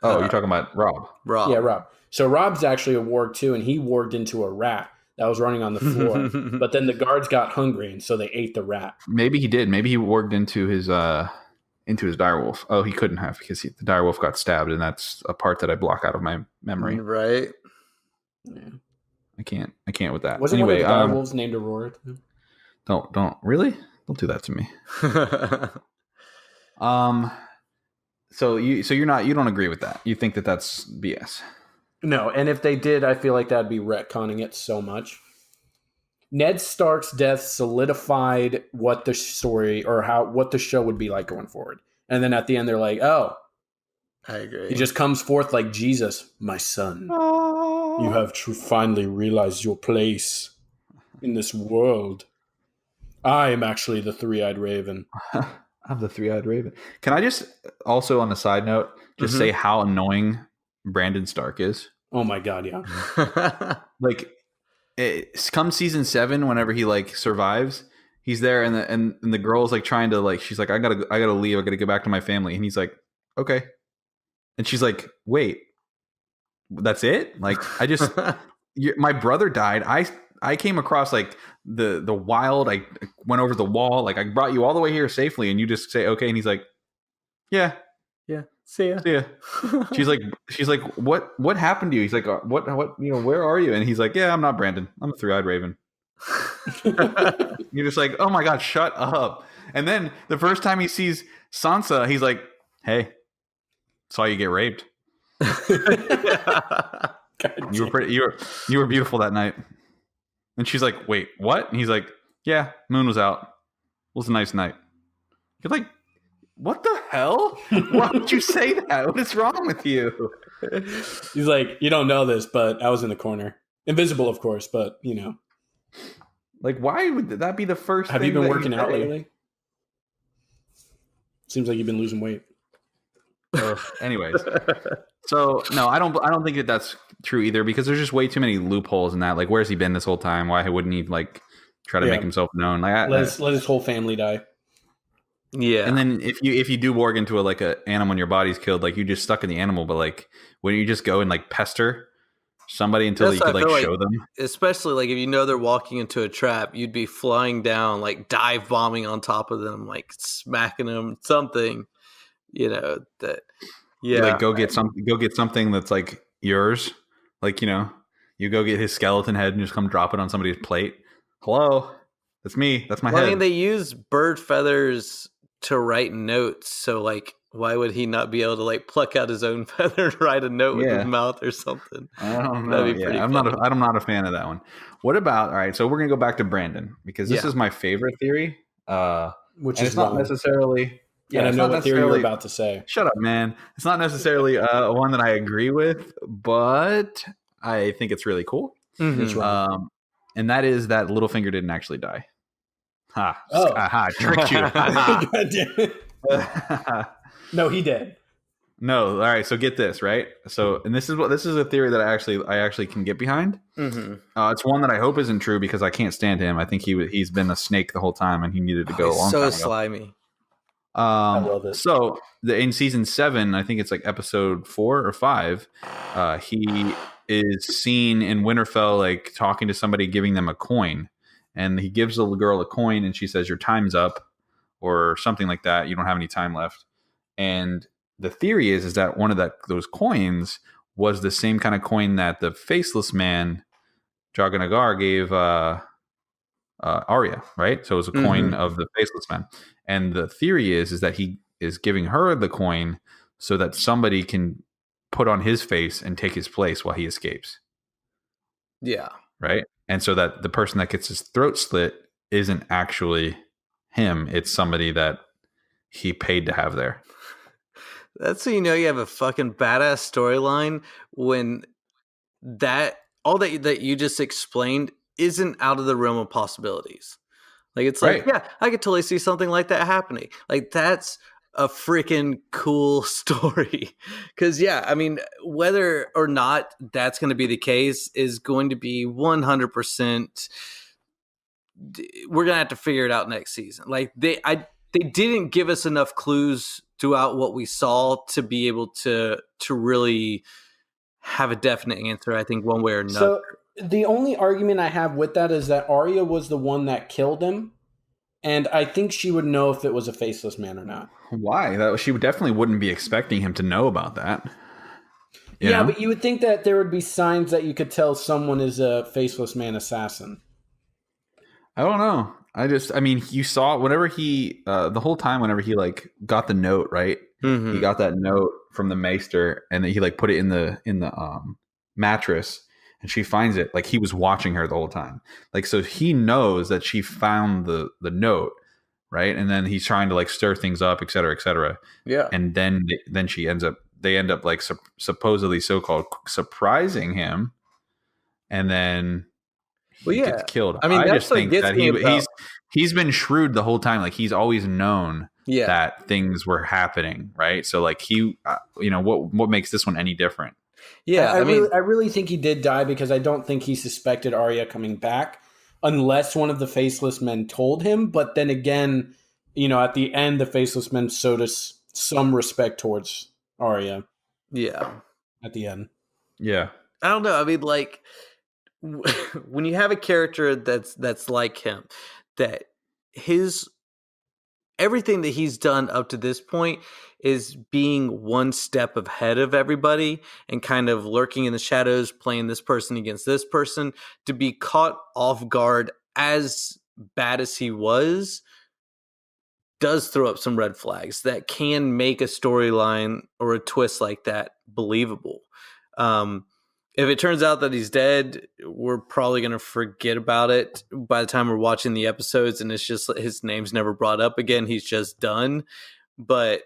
S1: Oh, you're talking about Rob.
S4: Yeah, Rob. So Rob's actually a warg too, and he warged into a rat that was running on the floor. But then the guards got hungry, and so they ate the rat.
S1: Maybe he did. Maybe he warged into his direwolf. Oh, he couldn't have because the direwolf got stabbed, and that's a part that I block out of my memory.
S3: Right.
S1: Yeah. I can't with that.
S4: Wasn't one of the direwolves named Aurora?
S1: Don't really. Don't do that to me. So you don't agree with that. You think that that's BS.
S4: No, and if they did, I feel like that'd be retconning it so much. Ned Stark's death solidified what the story or what the show would be like going forward. And then at the end, they're like, "Oh,
S3: I agree."
S4: He just comes forth like Jesus, my son. Aww. You have finally realized your place in this world. I am actually the three-eyed raven.
S1: I'm the three-eyed raven. Can I just also, on a side note, just say how annoying Brandon Stark is?
S4: Oh my god, yeah.
S1: Like, come season 7, whenever he like survives, he's there, and the girl's like trying to like, she's like, I gotta leave, I gotta get back to my family, and he's like, okay, and she's like, wait, that's it? Like, I just, my brother died. I came across like the wild. I went over the wall. Like, I brought you all the way here safely, and you just say okay. And he's like, yeah,
S3: see ya.
S1: She's like, what happened to you? He's like, what, where are you? And he's like, yeah, I'm not Brandon. I'm a three-eyed raven. You're just like, oh my god, shut up. And then the first time he sees Sansa, he's like, hey, saw you get raped. You were pretty. You were beautiful that night. And she's like, wait, what? And he's like, yeah, moon was out. It was a nice night. You're like, what the hell? Why would you say that? What is wrong with you?
S4: He's like, you don't know this, but I was in the corner. Invisible, of course, but you know.
S1: Like, why would that be the first
S4: Have
S1: thing?
S4: You been working out lately? Seems like you've been losing weight.
S1: Anyways. So no, I don't think that that's true either, because there's just way too many loopholes in that. Like, where's he been this whole time? Why wouldn't he like try to make himself known? Like,
S4: let his whole family die.
S3: Yeah.
S1: And then if you do warg into a animal and your body's killed, like, you just stuck in the animal. But like, wouldn't you just go and like pester somebody until you could like show them?
S3: Especially like if you know they're walking into a trap, you'd be flying down, like dive bombing on top of them, like smacking them, something. You know that. Yeah,
S1: like go get something that's like yours. Like, you go get his skeleton head and just come drop it on somebody's plate. Hello, that's me. That's my head.
S3: I mean, they use bird feathers to write notes, so like, why would he not be able to like pluck out his own feather and write a note with his mouth or something?
S1: I don't know. I'm not a fan of that one. What about? All right, so we're gonna go back to Brandon, because this is my favorite theory.
S4: Which is
S1: not necessarily.
S4: Yeah, I know what theory you're about to say.
S1: Shut up, man. It's not necessarily one that I agree with, but I think it's really cool.
S4: Mm-hmm.
S1: And that is that Littlefinger didn't actually die. Tricked you.
S4: No, he did.
S1: No, all right. So get this, right? So, and this is a theory that I actually can get behind.
S3: Mm-hmm.
S1: It's one that I hope isn't true, because I can't stand him. I think he's been a snake the whole time, and he needed to go a long time ago.
S3: So slimy.
S1: I love it. So in season 7, I think it's like episode 4 or 5, he is seen in Winterfell like talking to somebody, giving them a coin, and he gives the girl a coin, and she says, "Your time's up," or something like that. You don't have any time left. And the theory is that one of those coins was the same kind of coin that the faceless man Jaga Nagar gave Arya, right? So it was a coin of the faceless man. And the theory is that he is giving her the coin so that somebody can put on his face and take his place while he escapes.
S3: Yeah.
S1: Right? And so that the person that gets his throat slit isn't actually him. It's somebody that he paid to have there.
S3: That's so you have a fucking badass storyline when all that you just explained isn't out of the realm of possibilities. Like, it's like, yeah, I could totally see something like that happening. Like, that's a freaking cool story. Because, yeah, I mean, whether or not that's going to be the case is going to be 100%. We're going to have to figure it out next season. Like, they didn't give us enough clues throughout what we saw to be able to really have a definite answer, I think, one way or another.
S4: So the only argument I have with that is that Arya was the one that killed him, and I think she would know if it was a faceless man or not.
S1: Why? She definitely wouldn't be expecting him to know about that. You know?
S4: But you would think that there would be signs that you could tell someone is a faceless man assassin.
S1: I don't know. I mean, you saw whenever he, the whole time, whenever he like got the note, right? Mm-hmm. He got that note from the maester, and then he like put it in the mattress, and she finds it. Like, he was watching her the whole time. Like, so he knows that she found the note, right? And then he's trying to like stir things up, et cetera, et cetera.
S3: Yeah.
S1: And then they end up like supposedly so-called surprising him, and then he gets killed.
S3: I mean,
S1: I just think that he's been shrewd the whole time. Like, he's always known that things were happening, right? So like what makes this one any different?
S4: Yeah, I really think he did die because I don't think he suspected Arya coming back unless one of the faceless men told him. But then again, at the end, the faceless men showed us some respect towards Arya.
S3: Yeah.
S4: At the end.
S1: Yeah.
S3: I don't know. I mean, like, when you have a character that's like him, that everything that he's done up to this point is being one step ahead of everybody and kind of lurking in the shadows, playing this person against this person, to be caught off guard as bad as he was does throw up some red flags that can make a storyline or a twist like that believable. If it turns out that he's dead, we're probably going to forget about it by the time we're watching the episodes, and it's just his name's never brought up again. He's just done. But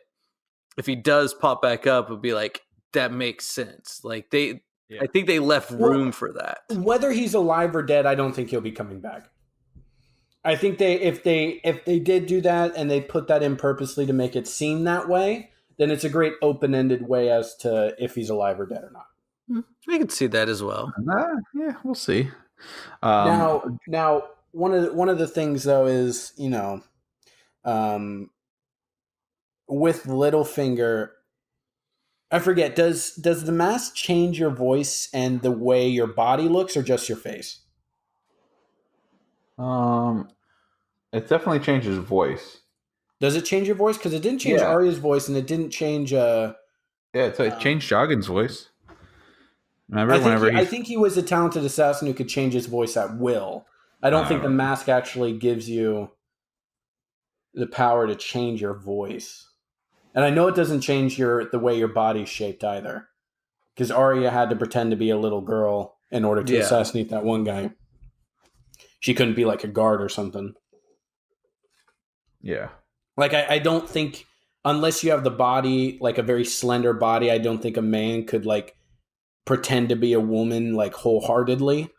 S3: if he does pop back up, it'd be like, that makes sense. Like, I think they left room for that.
S4: Whether he's alive or dead, I don't think he'll be coming back. I think if they did do that and they put that in purposely to make it seem that way, then it's a great open-ended way as to if he's alive or dead or not.
S3: We can see that as well.
S1: Yeah, we'll see.
S4: Now, one of the things though is, with Littlefinger, I forget. Does the mask change your voice and the way your body looks, or just your face?
S1: It definitely changes voice.
S4: Does it change your voice? Because it didn't change Arya's voice, and it didn't change.
S1: It changed Joggin's voice. Remember,
S4: I think he was a talented assassin who could change his voice at will. I don't think the mask actually gives you the power to change your voice. And I know it doesn't change the way your body's shaped either. Because Arya had to pretend to be a little girl in order to assassinate that one guy. She couldn't be like a guard or something.
S1: Yeah.
S4: Like, I don't think, unless you have the body, like a very slender body, I don't think a man could like pretend to be a woman like wholeheartedly.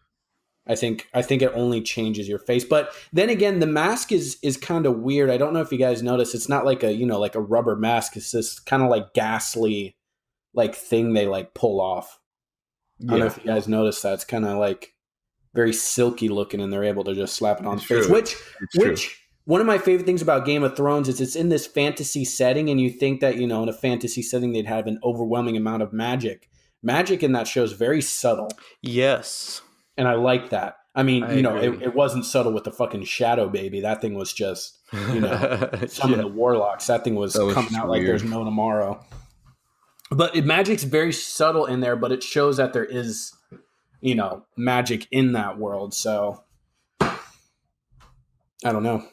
S4: I think it only changes your face. But then again, the mask is kind of weird. I don't know if you guys notice. It's not like a rubber mask. It's this kind of like ghastly like thing they like pull off. I don't know if you guys notice that. It's kind of like very silky looking, and they're able to just slap it on the face. Which one of my favorite things about Game of Thrones is it's in this fantasy setting, and you think that, in a fantasy setting they'd have an overwhelming amount of magic. Magic in that show is very subtle.
S3: Yes.
S4: And I like that. I mean,
S3: I
S4: you know,
S3: agree.
S4: it wasn't subtle with the fucking shadow baby. That thing was just, you know, some of
S3: Yeah.
S4: the warlocks. That thing was
S1: That was
S4: coming
S1: just
S4: out like
S1: weird.
S4: there's no tomorrow. But magic's very subtle in there, but it shows that there is, you know, magic in that world. So I don't know.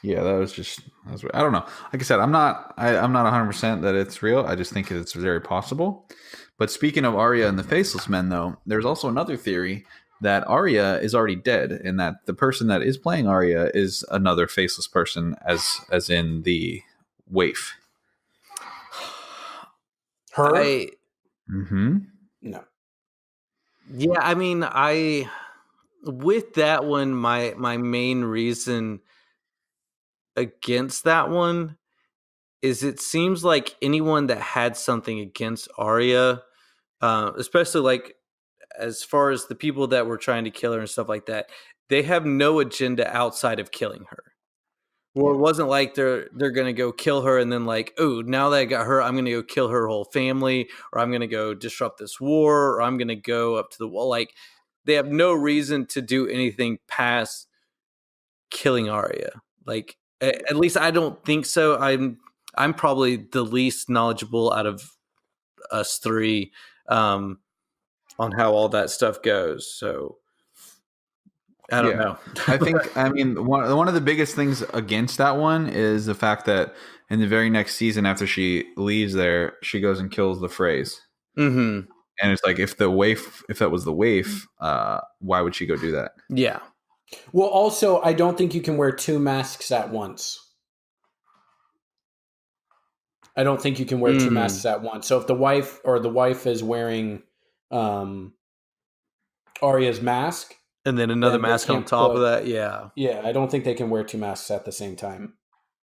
S1: Yeah, that was I don't know. Like I said, I'm not 100% that it's real. I just think it's very possible. But speaking of Arya and the Faceless Men, though, there's also another theory that Arya is already dead, and that the person that is playing Arya is another faceless person, as in the waif.
S4: Her?
S3: I
S1: Mm-hmm.
S4: No.
S3: Yeah, I mean, I with that one, my main reason against that one is it seems like anyone that had something against Arya, especially like as far as the people that were trying to kill her and stuff like that, they have no agenda outside of killing her. Well, it wasn't like they're gonna go kill her and then like, oh, now that I got her, I'm gonna go kill her whole family, or I'm gonna go disrupt this war, or I'm gonna go up to the wall. Like, they have no reason to do anything past killing Arya. Like, at least I don't think so. I'm probably the least knowledgeable out of us three on how all that stuff goes. So I don't know.
S1: I think, I mean, one of the biggest things against that one is the fact that in the very next season, after she leaves there, she goes and kills the Freys.
S3: Mm-hmm.
S1: And it's like, if that was the waif, why would she go do that?
S3: Yeah.
S4: Well, also, I don't think you can wear two masks at once. I don't think you can wear two masks at once. So if the wife is wearing Arya's mask,
S3: And then another
S4: then they
S3: mask on
S4: can't
S3: top
S4: put-
S3: of that. Yeah.
S4: yeah, I don't think they can wear two masks at the same time.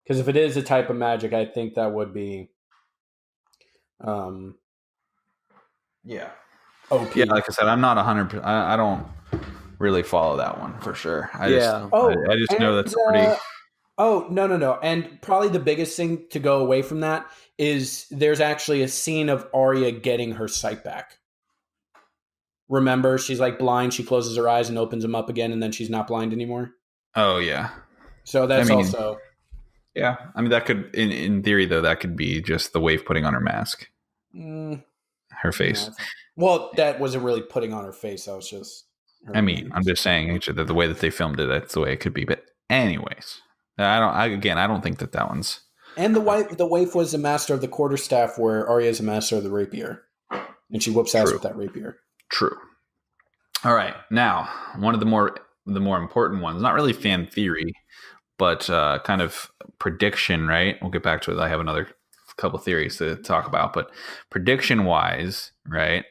S4: Because if it is a type of magic, I think that would be
S1: Yeah.
S4: OP.
S1: Yeah, like I said, I'm not 100%. I don't really follow that one for sure. I just know that's pretty.
S4: Oh, no. And probably the biggest thing to go away from that is there's actually a scene of Arya getting her sight back. Remember, she's like blind. She closes her eyes and opens them up again, and then she's not blind anymore.
S1: Oh, yeah.
S4: So that's also...
S1: Yeah. I mean, that could, in theory, though, that could be just the wave putting on her mask. Her face.
S4: Well, that wasn't really putting on her face. That was just...
S1: I mean, I'm just saying that the way that they filmed it, that's the way it could be. But anyways, I don't think that one's...
S4: And the waif was a master of the quarterstaff, where Arya is a master of the rapier. And she whoops ass with that rapier.
S1: True. All right. Now, one of the more important ones, not really fan theory, but kind of prediction, right? We'll get back to it. I have another couple theories to talk about, but prediction wise, right?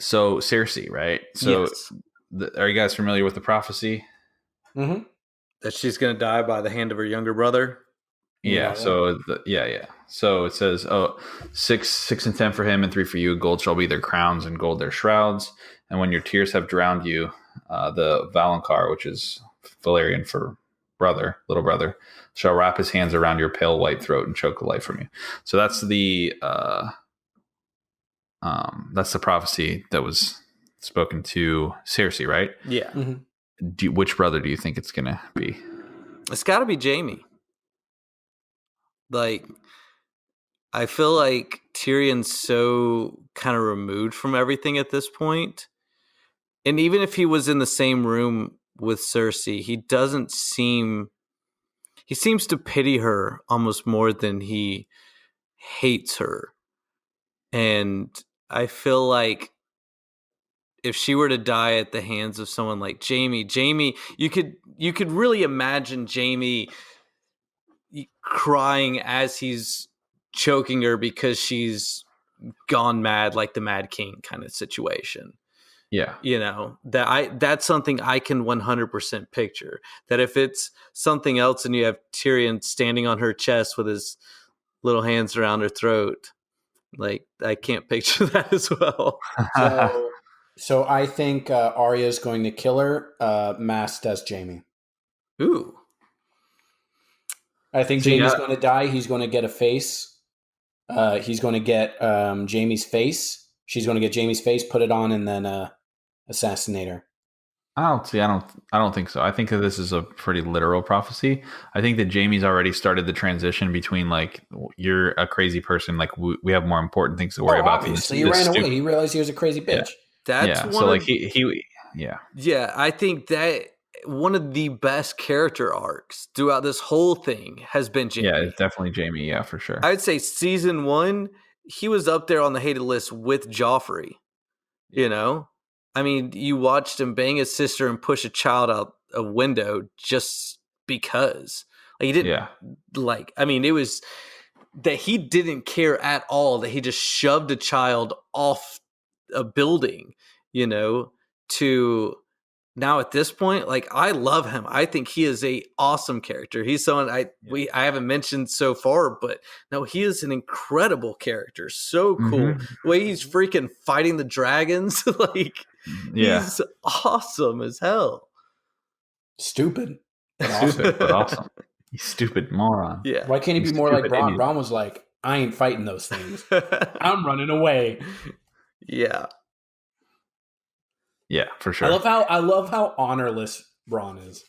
S1: So Cersei, right? So
S3: Yes.
S1: Are you guys familiar with the prophecy?
S4: Mm-hmm.
S3: That she's going to die by the hand of her younger brother.
S1: Yeah. So So it says, 6 and 10 for him and 3 for you. Gold shall be their crowns and gold their shrouds. And when your tears have drowned you, the Valonqar, which is Valyrian for little brother, shall wrap his hands around your pale white throat and choke the life from you. So that's the prophecy that was spoken to Cersei, right?
S3: Yeah.
S4: Mm-hmm.
S1: Which brother do you think it's gonna be?
S3: It's got to be Jaime. Like, I feel like Tyrion's so kind of removed from everything at this point. And even if he was in the same room with Cersei, he seems to pity her almost more than he hates her. And I feel like if she were to die at the hands of someone like Jaime, you could really imagine Jaime crying as he's choking her because she's gone mad, like the Mad King kind of situation.
S1: Yeah.
S3: You know, that's something I can 100% picture. That if it's something else and you have Tyrion standing on her chest with his little hands around her throat, like, I can't picture that as well.
S4: So I think Arya is going to kill her, masked as Jaime.
S3: Ooh.
S4: I think Jaime's going to die. He's going to get a face. He's going to get Jaime's face. She's going to get Jaime's face, put it on, and then assassinator.
S1: I don't think so. I think that this is a pretty literal prophecy. I think that Jamie's already started the transition between like you're a crazy person, like we have more important things to worry about.
S4: Obviously, he ran away. He realized he was a crazy bitch.
S3: That's
S1: one so like he
S3: Yeah, I think that one of the best character arcs throughout this whole thing has been Jamie.
S1: Yeah, it's definitely Jamie. Yeah, for sure.
S3: I'd say season 1, he was up there on the hated list with Joffrey. You know, I mean, you watched him bang his sister and push a child out a window just because. Like, he didn't like. I mean, it was that he didn't care at all that he just shoved a child off a building. You know, to now at this point, like, I love him. I think he is a awesome character. He's someone I haven't mentioned so far, but no, he is an incredible character. So cool.
S1: Mm-hmm.
S3: The way he's freaking fighting the dragons, like, he's awesome as hell.
S4: Stupid.
S1: But awesome. Stupid, but awesome. You stupid moron.
S3: Yeah.
S4: Why can't he be more like Bronn? Idiot. Bronn was like, I ain't fighting those things. I'm running away.
S3: Yeah.
S1: Yeah, for sure.
S4: I love how honorless Bronn is.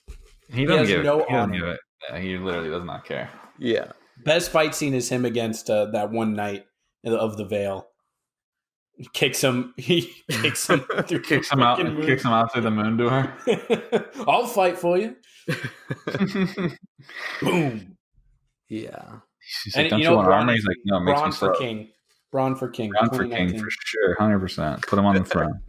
S1: He has no honor. He literally does not care.
S3: Yeah.
S4: Best fight scene is him against that one knight of the Vale. He kicks him. He kicks him.
S1: Kicks him out through the moon door.
S4: I'll fight for you. Boom.
S3: Yeah.
S1: He's like, don't you want armor? He's like, no, it makes me slow.
S4: Braun for king.
S1: Braun for king for sure, 100%. Put him on the throne.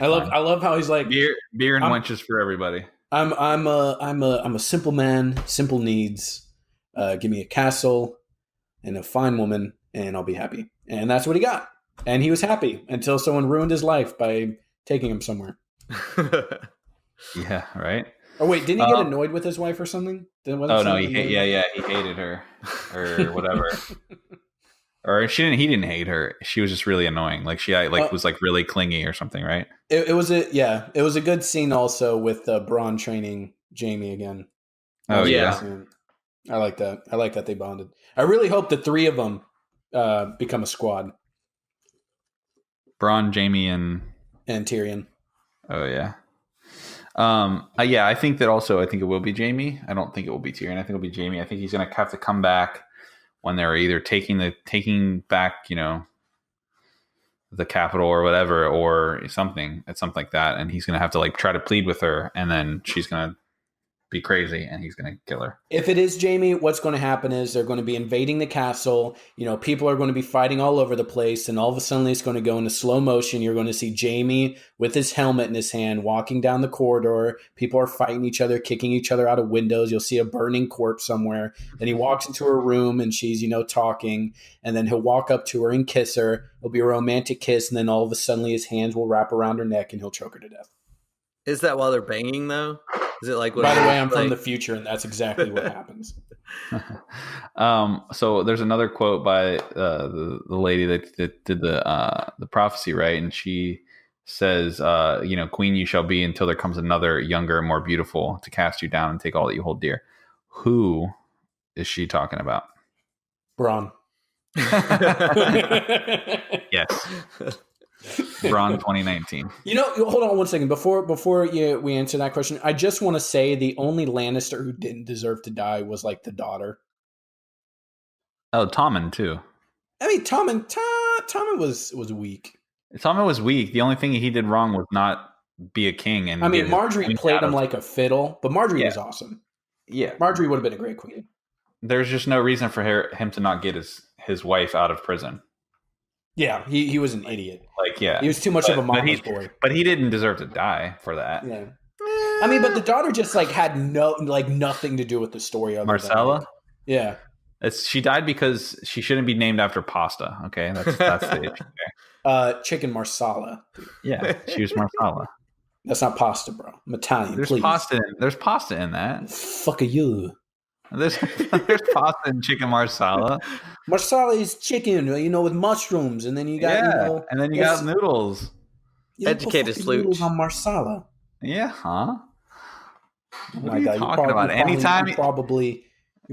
S4: I love how he's like
S1: beer and wenches for everybody.
S4: I'm a simple man, simple needs. Give me a castle and a fine woman, and I'll be happy. And that's what he got. And he was happy until someone ruined his life by taking him somewhere.
S1: Yeah, right.
S4: Oh wait, didn't he get annoyed with his wife or something?
S1: He hated her or whatever. Or he didn't hate her. She was just really annoying. Like she was like really clingy or something, right?
S4: It was a good scene also with Bronn training Jamie again.
S1: Oh yeah.
S4: I like that. I like that they bonded. I really hope the three of them become a squad.
S1: Bronn, Jamie, and
S4: Tyrion.
S1: Oh yeah. I think that also. I think it will be Jamie. I don't think it will be Tyrion. I think it'll be Jamie. I think he's gonna have to come back when they're either taking back, you know, the capital or whatever, or something like that, and he's gonna have to like try to plead with her, and then she's gonna be crazy, and he's gonna kill her.
S4: If it is Jamie, what's going to happen is they're going to be invading the castle. You know, people are going to be fighting all over the place, and all of a sudden it's going to go into slow motion. You're going to see Jamie with his helmet in his hand walking down the corridor. People are fighting each other, kicking each other out of windows. You'll see a burning corpse somewhere. Then he walks into her room, and she's, you know, talking, and then he'll walk up to her and kiss her. It'll be a romantic kiss, and then all of a sudden his hands will wrap around her neck, and he'll choke her to death.
S3: Is that while they're banging, though? Is it like...
S4: By the way, I'm from the future, and that's exactly what happens.
S1: So there's another quote by the lady that did the prophecy, right? And she says, you know, Queen you shall be until there comes another younger and more beautiful to cast you down and take all that you hold dear. Who is she talking about?
S4: Bronn.
S1: Yes. Bronn 2019.
S4: You know, hold on one second. Before we answer that question, I just want to say the only Lannister who didn't deserve to die was like the daughter.
S1: Oh, Tommen too.
S4: I mean, Tommen was weak.
S1: Tommen was weak. The only thing he did wrong was not be a king. And
S4: I mean, Marjorie played him like a fiddle, but Marjorie was awesome.
S1: Yeah,
S4: Marjorie would have been a great queen.
S1: There's just no reason for him to not get his wife out of prison.
S4: Yeah, he was an idiot.
S1: Like, yeah.
S4: He was too much of a mama's boy.
S1: But he didn't deserve to die for that.
S4: Yeah. I mean, but the daughter just like had nothing to do with the story of
S1: Marcella?
S4: Yeah.
S1: She died because she shouldn't be named after pasta, okay? That's the issue
S4: there. Chicken marsala.
S1: Yeah, she was Marsala.
S4: That's not pasta, bro. I'm Italian,
S1: There's pasta in that.
S4: Fuck you.
S1: There's pasta in chicken marsala.
S4: Marsala is chicken, you know, with mushrooms, and then you got
S1: and then you got noodles.
S3: Educated slooch
S4: noodles on marsala.
S1: Yeah, huh?
S4: Oh my God,
S1: talking about? Anytime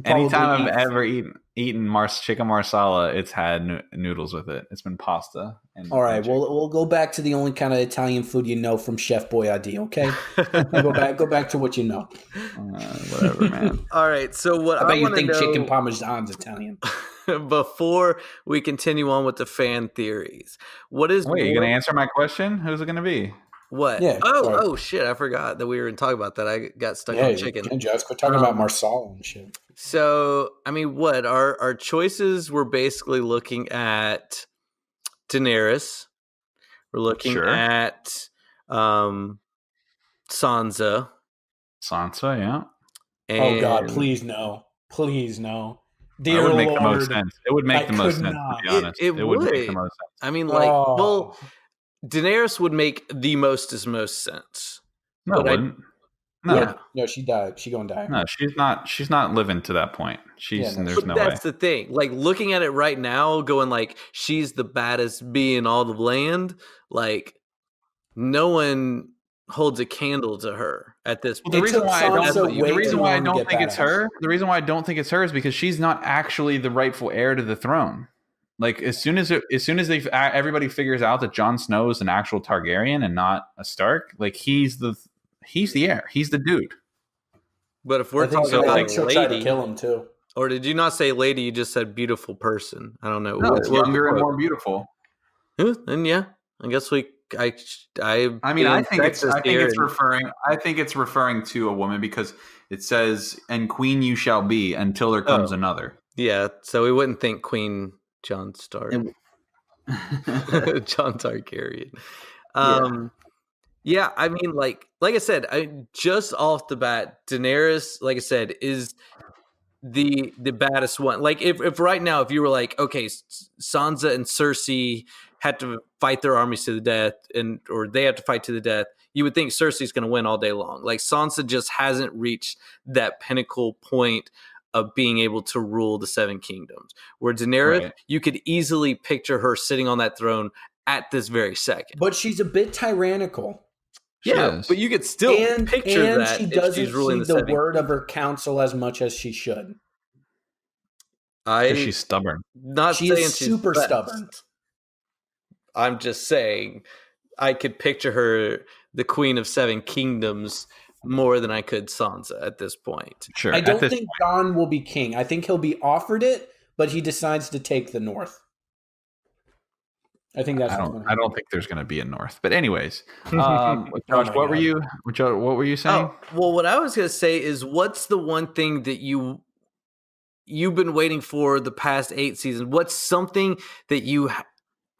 S1: I've ever eaten eaten chicken marsala, it's had noodles with it. It's been pasta.
S5: All right, we'll go back to the only kind of Italian food you know from Chef Boyardee. Okay, go back to what you know.
S1: Whatever, man.
S3: All right, so what
S5: I bet you
S3: wanna
S5: think
S3: know,
S5: chicken parmesan's Italian.
S3: before we continue on with the fan theories, what is?
S1: Wait, you gonna answer my question? Who's it gonna be?
S3: What?
S5: Yeah,
S3: oh shit! I forgot that we were talking about that. I got stuck on chicken.
S5: Yeah, Josh, we're talking about marsala and shit.
S3: So, I mean, what our choices were basically looking at Daenerys. We're looking at Sansa.
S1: Sansa, yeah.
S5: Oh God, please no. Dear
S1: That would make
S5: Lord,
S1: the most sense. It would make the most sense, to be honest.
S3: It
S1: would make the most sense.
S3: I mean, like, well, Daenerys would make the most sense.
S1: No, it wouldn't.
S5: No, she died. She gonna die.
S1: No, she's not living to that point. There's no way.
S3: That's the thing. Like, looking at it right now, going like she's the baddest bee in all the land. Like, no one holds a candle to her at this point.
S1: The reason why I don't think it's her is because she's not actually the rightful heir to the throne. Like, as soon as everybody figures out that Jon Snow is an actual Targaryen and not a Stark, like he's the heir. He's the dude.
S3: But if we're talking about
S5: she'll try to kill him too.
S3: Or did you not say lady? You just said beautiful person. I don't know.
S1: No, it's younger and more beautiful.
S3: And yeah, I guess I think
S1: it's referring to a woman because it says, "And queen you shall be until there comes another."
S3: Yeah, so we wouldn't think Queen Jon Stark, Jon Targaryen. Yeah, I mean, like I said, just off the bat, Daenerys, like I said, is the baddest one. Like, if right now, if you were like, okay, Sansa and Cersei had to fight their armies to the death, or they have to fight to the death, you would think Cersei's going to win all day long. Like, Sansa just hasn't reached that pinnacle point of being able to rule the Seven Kingdoms. Where Daenerys, you could easily picture her sitting on that throne at this very second.
S5: But she's a bit tyrannical.
S3: Yeah, but you could still picture that
S5: she doesn't
S3: if she's ruling
S5: see the word of her council as much as she should.
S1: Because she's stubborn.
S5: She is super stubborn.
S3: I'm just saying, I could picture her the Queen of Seven Kingdoms more than I could Sansa at this point.
S1: Sure.
S5: I don't think Jon will be king. I think he'll be offered it, but he decides to take the North. I think that's.
S1: I don't think there's going to be a North. But anyways, Josh, what were you saying?
S3: Oh, well, what I was going to say is, what's the one thing that you've been waiting for the past 8 seasons? What's something that you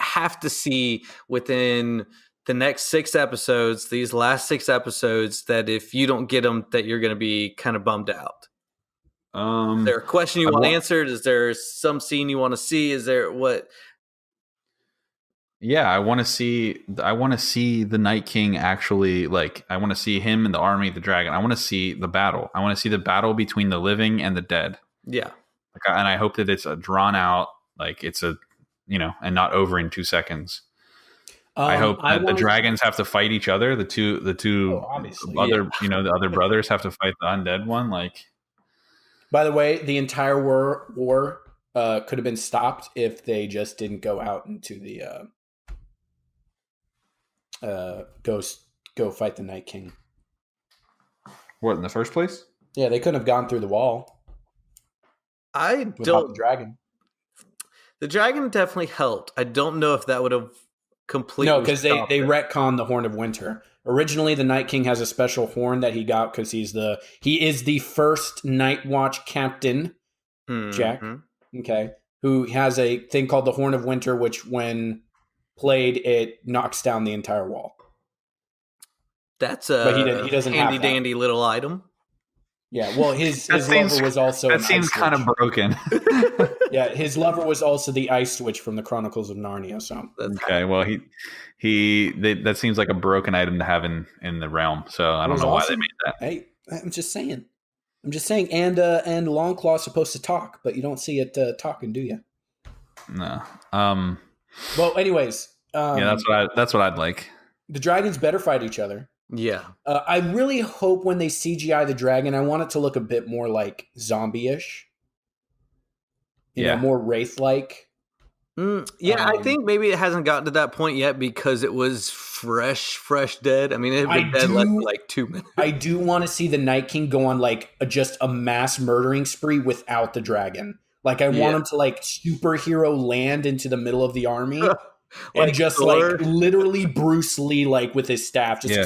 S3: have to see within the next 6 episodes, these last 6 episodes, that if you don't get them, that you're going to be kind of bummed out? Is there a question you want answered? Is there some scene you want to see? Is there what?
S1: Yeah, I want to see the Night King actually, like, I want to see him and the army, the dragon. I want to see the battle. I want to see the battle between the living and the dead.
S3: Yeah.
S1: And I hope that it's a drawn out, like it's a, and not over in 2 seconds. I hope that the dragons have to fight each other. The two other, the other brothers have to fight the undead one. Like,
S5: by the way, the entire war could have been stopped if they just didn't go out into the go fight the Night King.
S1: What, in the first place?
S5: Yeah, they couldn't have gone through the wall. Without the dragon.
S3: The dragon definitely helped. I don't know if that would have completely.
S5: No, because they retconned the Horn of Winter. Originally, the Night King has a special horn that he got because he is the first Night Watch captain, Jack. Okay, who has a thing called the Horn of Winter, which when played, it knocks down the entire wall.
S3: That's a
S5: he doesn't
S3: handy
S5: have
S3: dandy little item.
S5: Yeah, well, his lover was also
S1: that seems kind of broken.
S5: Yeah, his lover was also the Ice Witch from the Chronicles of Narnia. So
S1: okay, well, that seems like a broken item to have in the realm. So I don't know why they made that.
S5: Hey, I'm just saying. And Longclaw's supposed to talk, but you don't see it talking, do you?
S1: No.
S5: Well, anyways.
S1: Yeah, that's what I'd like.
S5: The dragons better fight each other.
S3: Yeah.
S5: I really hope when they CGI the dragon, I want it to look a bit more like zombie-ish. you know, more Wraith-like.
S3: I think maybe it hasn't gotten to that point yet because it was fresh dead. I mean, it had been dead less than like 2 minutes.
S5: I do want to see the Night King go on like just a mass murdering spree without the dragon. Like I want him to like superhero land into the middle of the army and just like literally Bruce Lee like with his staff. Just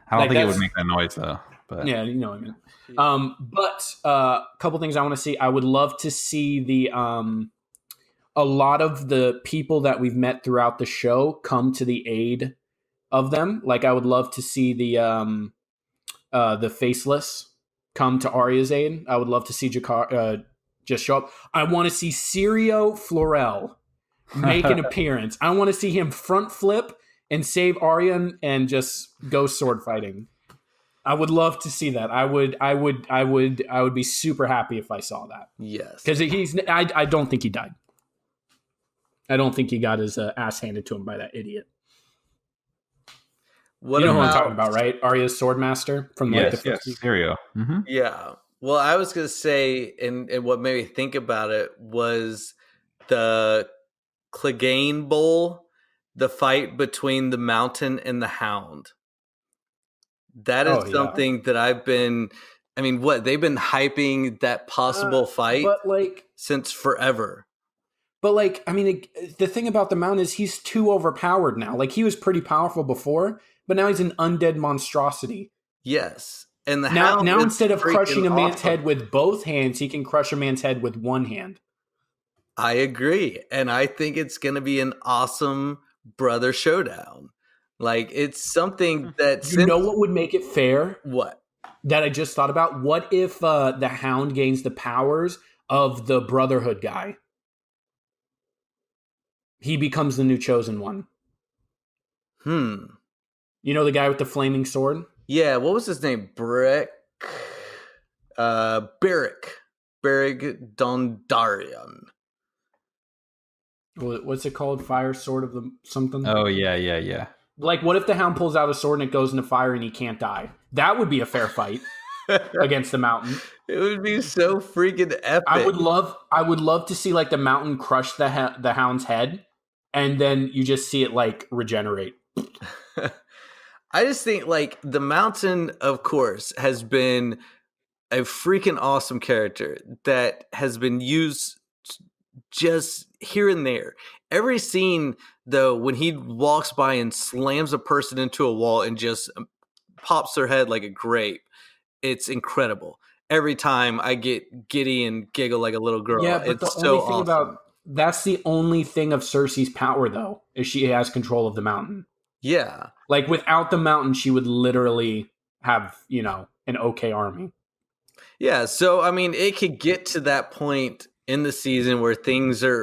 S1: I don't think it would make that noise though. But
S5: yeah, you know what I mean. But a couple things I want to see. I would love to see the a lot of the people that we've met throughout the show come to the aid of them. Like I would love to see the Faceless come to Arya's aid. I would love to see Jakar just show up. I want to see Syrio Florel make an appearance. I want to see him front flip and save Arya and just go sword fighting. I would love to see that. I would be super happy if I saw that.
S3: Yes,
S5: because I don't think he died. I don't think he got his ass handed to him by that idiot. You know who I'm talking about, right? Arya's Swordmaster from
S1: the first season. Syrio. Mm-hmm.
S3: Yeah. Well, I was going to say, and what made me think about it was the Clegane Bowl, the fight between the Mountain and the Hound. That is something that I've been. I mean, they've been hyping that possible fight,
S5: but like
S3: since forever.
S5: But like, I mean, the thing about the Mountain is he's too overpowered now. Like he was pretty powerful before, but now he's an undead monstrosity.
S3: Yes, and the
S5: now instead of crushing a man's head with both hands, he can crush a man's head with one hand.
S3: I agree, and I think it's going to be an awesome brother showdown. Like it's something that
S5: you know what would make it fair.
S3: What?
S5: That I just thought about. What if the Hound gains the powers of the Brotherhood guy? He becomes the new chosen one. You know the guy with the flaming sword?
S3: Yeah, what was his name? Beric Dondarrion.
S5: What's it called? Fire Sword of the something?
S1: Oh, yeah.
S5: Like, what if the Hound pulls out a sword and it goes into fire and he can't die? That would be a fair fight against the Mountain.
S3: It would be so freaking epic.
S5: I would love to see like the Mountain crush the Hound's head, and then you just see it like regenerate.
S3: I just think like the Mountain, of course, has been a freaking awesome character that has been used just here and there. Every scene, though, when he walks by and slams a person into a wall and just pops their head like a grape, it's incredible. Every time I get giddy and giggle like a little girl.
S5: Yeah, but
S3: it's
S5: the only thing that's the only thing of Cersei's power, though, is she has control of the Mountain.
S3: Yeah.
S5: Like, without the Mountain, she would literally have, an okay army.
S3: Yeah, so, I mean, it could get to that point in the season where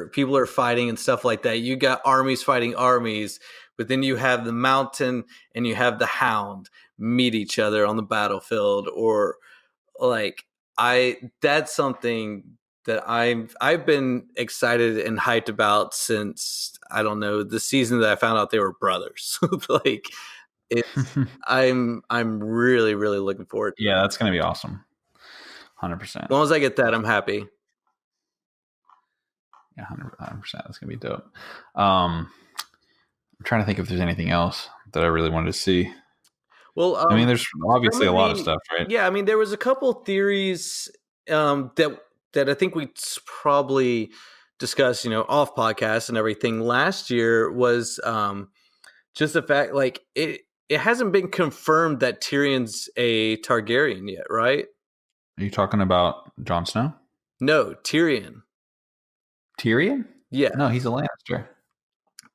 S3: people are fighting and stuff like that. You got armies fighting armies, but then you have the Mountain and you have the Hound meet each other on the battlefield, or like that's something that I've been excited and hyped about since, I don't know, the season that I found out they were brothers. Like I'm really, really looking forward to
S1: it. That's going to be awesome. 100%. As
S3: long as I get that, I'm happy.
S1: Yeah, 100%. That's going to be dope. I'm trying to think if there's anything else that I really wanted to see.
S3: Well,
S1: I mean, there's obviously a lot of stuff, right?
S3: Yeah, I mean, there was a couple theories that I think we probably discussed, off podcast and everything last year, was just the fact, like, it hasn't been confirmed that Tyrion's a Targaryen yet, right?
S1: Are you talking about Jon Snow?
S3: No, Tyrion.
S1: Tyrion?
S3: Yeah.
S1: No, he's a Lannister.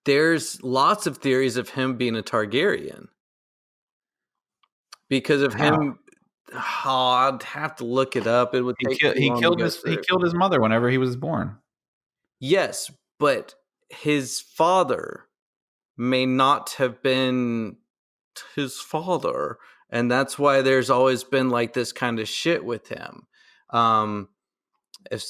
S3: There's lots of theories of him being a Targaryen. Because of him, I'd have to look it up. It would take
S1: he killed his mother whenever he was born.
S3: Yes, but his father may not have been his father, and that's why there's always been like this kind of shit with him. If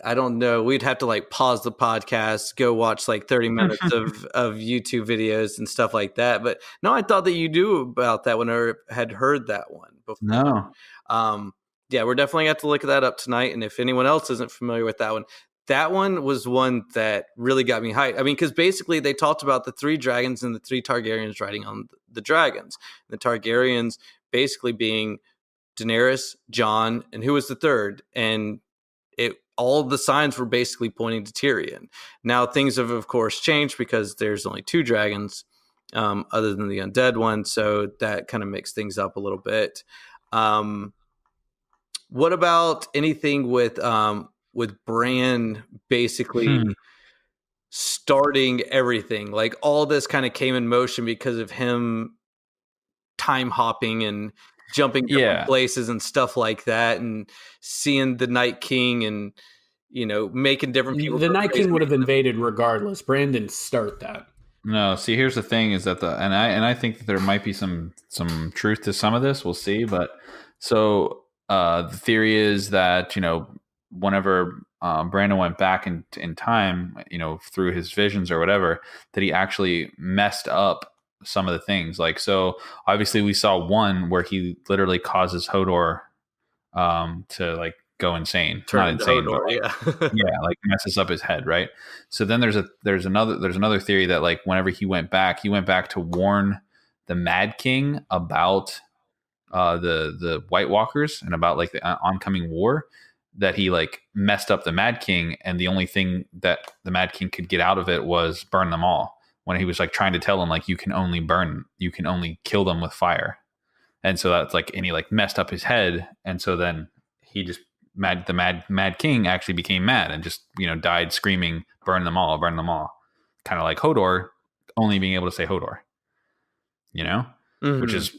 S3: I don't know, we'd have to like pause the podcast, go watch like 30 minutes of YouTube videos and stuff like that. But no, I thought that you knew about that when I had heard that one before.
S1: No.
S3: Yeah, we're definitely going to have to look that up tonight. And if anyone else isn't familiar with that one was one that really got me hyped. I mean, because basically they talked about the 3 dragons and the 3 Targaryens riding on the dragons. The Targaryens basically being Daenerys, Jon, and who was the third? And all of the signs were basically pointing to Tyrion. Now things have, of course, changed because there's only 2 dragons other than the undead one. So that kind of mixed things up a little bit. What about anything with Bran basically starting everything? Like all this kind of came in motion because of him time hopping and jumping different places and stuff like that, and seeing the Night King and making different people.
S4: The Night King would have invaded regardless. Bran didn't start that.
S1: No, see, here's the thing: is that I think that there might be some truth to some of this. We'll see, but so. The theory is that, whenever Brandon went back in time, through his visions or whatever, that he actually messed up some of the things. Like, so obviously we saw one where he literally causes Hodor to like go insane. Not insane,
S3: Hodor,
S1: but like messes up his head, right? So then there's another theory that like whenever he went back to warn the Mad King about the White Walkers and about like the oncoming war, that he like messed up the Mad King, and the only thing that the Mad King could get out of it was burn them all, when he was like trying to tell them like you can only kill them with fire. And so that's like, and he like messed up his head, and so then he just the Mad King actually became mad and just died screaming burn them all, kind of like Hodor only being able to say Hodor, which is